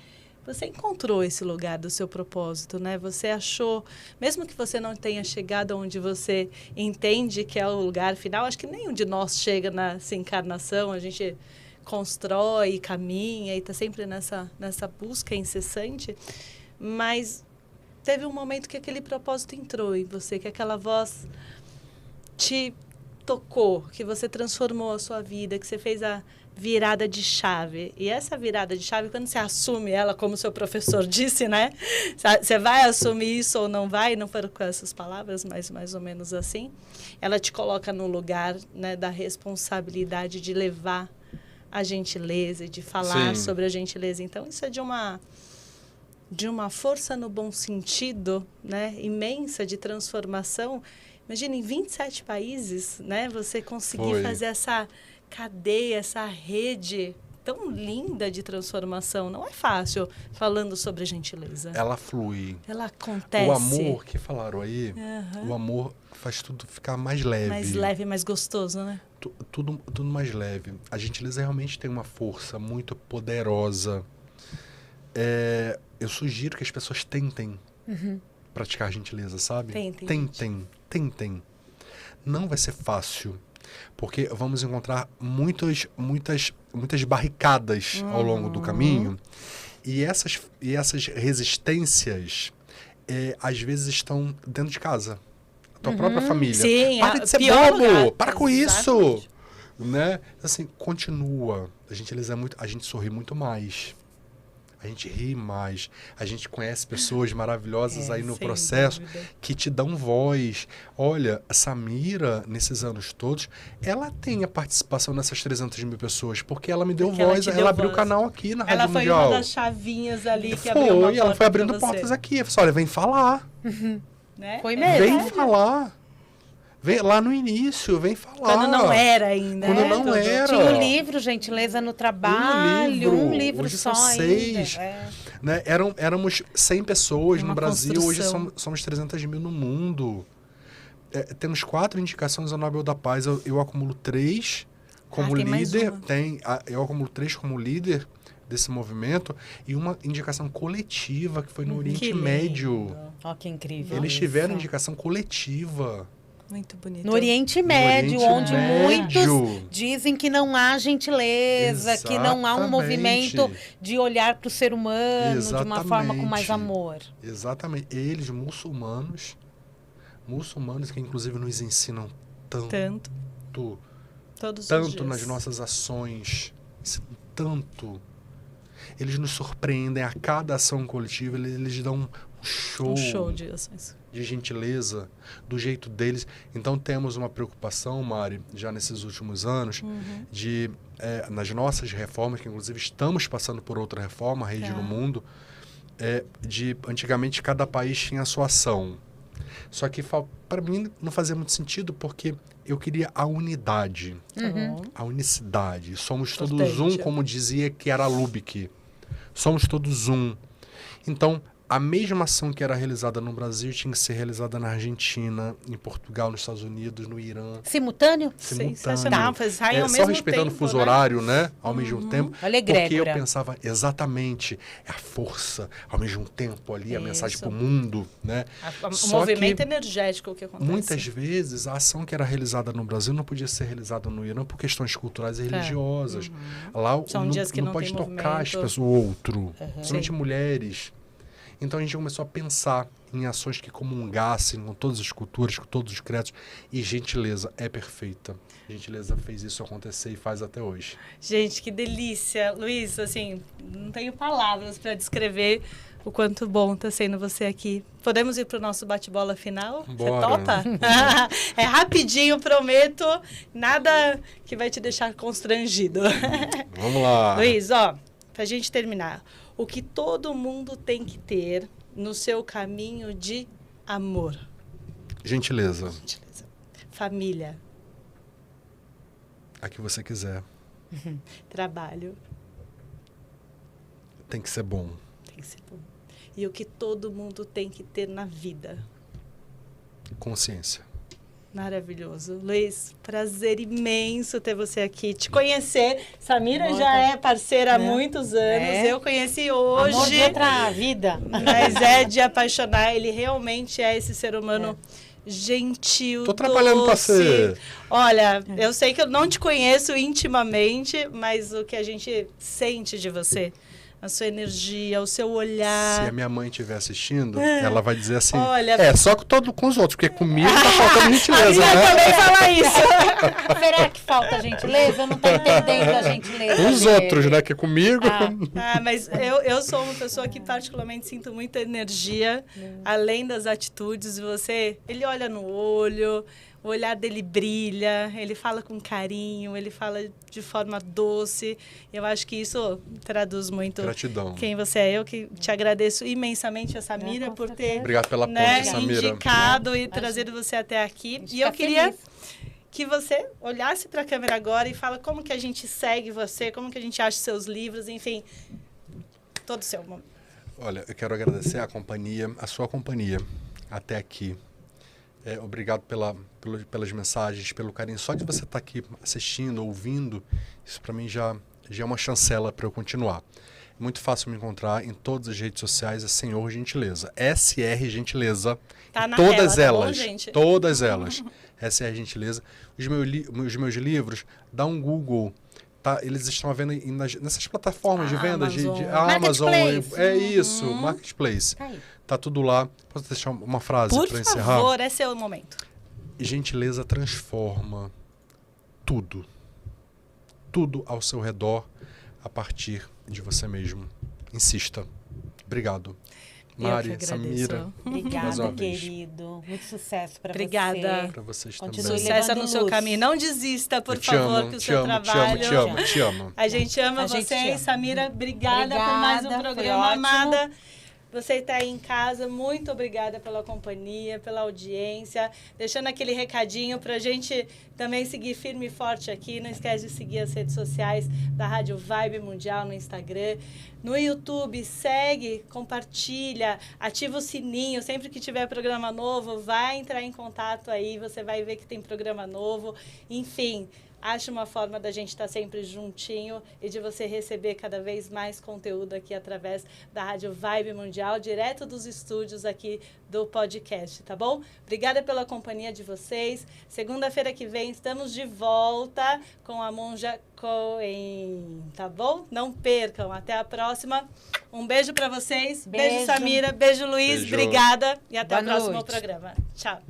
você encontrou esse lugar do seu propósito, né? Você achou, mesmo que você não tenha chegado onde você entende que é o lugar final, acho que nenhum de nós chega nessa encarnação, a gente constrói, caminha e está sempre nessa busca incessante, mas teve um momento que aquele propósito entrou em você, que aquela voz te tocou, que você transformou a sua vida, que você fez a virada de chave. E essa virada de chave, quando você assume ela, como o seu professor disse, né? Você vai assumir isso ou não vai? Não foram com essas palavras, mas mais ou menos assim. Ela te coloca no lugar, né, da responsabilidade de levar a gentileza, de falar Sim. sobre a gentileza. Então, isso é de uma força no bom sentido, né, imensa de transformação. Imagina, em 27 países, né, você conseguir fazer essa cadeia, essa rede tão linda de transformação. Não é fácil falando sobre a gentileza. Ela flui. Ela acontece. O amor que falaram aí, o amor faz tudo ficar mais leve. Mais leve, mais gostoso, né? Tudo mais leve. A gentileza realmente tem uma força muito poderosa. Eu sugiro que as pessoas tentem praticar a gentileza, sabe? Tentem. Não vai ser fácil, porque vamos encontrar muitas barricadas ao longo do caminho, e essas resistências às vezes estão dentro de casa, a tua própria família. Sim, para de ser bobo, para com isso, né? Assim, continua. A gentileza é muito, a gente sorri muito mais. A gente ri mais, a gente conhece pessoas maravilhosas aí no processo que te dão voz. Olha, a Samira, nesses anos todos, ela tem a participação nessas 300 mil pessoas, porque ela me deu voz, ela abriu o canal aqui na Rádio Mundial. Ela foi uma das chavinhas ali que abriu uma porta. Ela foi abrindo portas aqui. Eu falei, olha, vem falar. Né? Foi mesmo. Vem falar. Vem lá no início, vem falar. Quando não era ainda. Quando não era. Tinha um livro, Gentileza no Trabalho, um livro hoje só são 6. ainda. Né? Éramos 100 pessoas no Brasil, construção. hoje somos 300 mil no mundo. Temos 4 indicações ao Nobel da Paz, eu acumulo 3 como líder. Eu acumulo 3 como líder desse movimento e uma indicação coletiva que foi no Oriente Médio. Ó, que incrível. Eles tiveram indicação coletiva. Muito bonito. No Oriente Médio, onde muitos dizem que não há gentileza, que não há um movimento de olhar para o ser humano de uma forma com mais amor. Exatamente. Eles, muçulmanos que inclusive nos ensinam tanto Todos tanto os dias. nas nossas ações, tanto. Eles nos surpreendem a cada ação coletiva, eles dão um show de ações. De gentileza, do jeito deles. Então, temos uma preocupação, Mari, já nesses últimos anos, de, nas nossas reformas, que inclusive estamos passando por outra reforma, a Rede no Mundo, de antigamente cada país tinha a sua ação. Só que para mim não fazia muito sentido, porque eu queria a unidade, a unicidade. Somos todos um, como dizia que era Lubick. Somos todos um. Então, a mesma ação que era realizada no Brasil tinha que ser realizada na Argentina, em Portugal, nos Estados Unidos, no Irã. Simultâneo? Sensacional. Só respeitando o fuso horário, né? Ao mesmo tempo. Olha, porque eu pensava exatamente, a força, ao mesmo tempo ali, a mensagem para o mundo, né? O movimento energético que acontece. Muitas vezes, a ação que era realizada no Brasil não podia ser realizada no Irã por questões culturais e religiosas. Lá São dias que não pode tocar as pessoas, o outro, somente mulheres. Então a gente começou a pensar em ações que comungassem com todas as culturas, com todos os credos. E gentileza é perfeita. Gentileza fez isso acontecer e faz até hoje. Gente, que delícia. Luiz, assim, não tenho palavras para descrever o quanto bom está sendo você aqui. Podemos ir para o nosso bate-bola final? Bora. Você topa? É rapidinho, prometo. Nada que vai te deixar constrangido. Vamos lá. Luiz, ó, para a gente terminar. O que todo mundo tem que ter no seu caminho de amor? Gentileza. Família. A que você quiser. Trabalho. Tem que ser bom. Tem que ser bom. E o que todo mundo tem que ter na vida? Consciência. Maravilhoso. Luiz, prazer imenso ter você aqui, te conhecer. Samira já é parceira há muitos anos, eu conheci hoje. Amor de outra vida. Mas é de apaixonar, ele realmente é esse ser humano gentil, Tô trabalhando pra você. Olha, eu sei que eu não te conheço intimamente, mas o que a gente sente de você, a sua energia, o seu olhar. Se a minha mãe estiver assistindo, ela vai dizer assim, olha, só com os outros, porque comigo tá faltando gentileza, né? né? também fala isso. Será que falta gentileza? Eu não tô entendendo a gentileza. Os outros, né? Que comigo... Mas eu sou uma pessoa que particularmente sinto muita energia, além das atitudes. Você, ele olha no olho, o olhar dele brilha, ele fala com carinho, ele fala de forma doce. Eu acho que isso traduz muito Gratidão. Quem você é. Eu que te agradeço imensamente, a Samira, por ter Obrigado pela ponte, Samira. indicado e trazido você até aqui. E eu queria que você olhasse para a câmera agora e fala como que a gente segue você, como que a gente acha seus livros, enfim, todo o seu momento. Olha, eu quero agradecer a sua companhia até aqui. Obrigado pelas mensagens, pelo carinho. Só de você estar aqui assistindo, ouvindo, isso para mim já é uma chancela para eu continuar. É muito fácil me encontrar em todas as redes sociais, é Senhor Gentileza. SR Gentileza. Tá na todas tela, elas. Tá bom, gente? Todas elas. SR Gentileza. Os meus livros, dá um Google. Tá, eles estão à venda nessas plataformas de vendas de Amazon. É isso, Marketplace. Tá tudo lá. Posso deixar uma frase para encerrar? Por favor, esse é o momento. Gentileza transforma tudo. Tudo ao seu redor a partir de você mesmo. Insista. Obrigado. Mari, Samira. Obrigada, querido. Muito sucesso para você. Obrigada. Para vocês também. também. Sucesso no seu caminho. Não desista, por favor, que o seu trabalho... Te amo. A gente ama vocês. Samira, obrigada por mais um programa, amada. Você está aí em casa, muito obrigada pela companhia, pela audiência. Deixando aquele recadinho para a gente também seguir firme e forte aqui. Não esquece de seguir as redes sociais da Rádio Vibe Mundial no Instagram. No YouTube, segue, compartilha, ativa o sininho. Sempre que tiver programa novo, vai entrar em contato aí. Você vai ver que tem programa novo. Enfim... Ache uma forma da gente estar sempre juntinho e de você receber cada vez mais conteúdo aqui através da Rádio Vibe Mundial, direto dos estúdios aqui do podcast, tá bom? Obrigada pela companhia de vocês. Segunda-feira que vem estamos de volta com a Monja Cohen, tá bom? Não percam. Até a próxima. Um beijo para vocês. Beijo, Samira. Beijo, Luiz. Obrigada. E até o próximo programa. Tchau.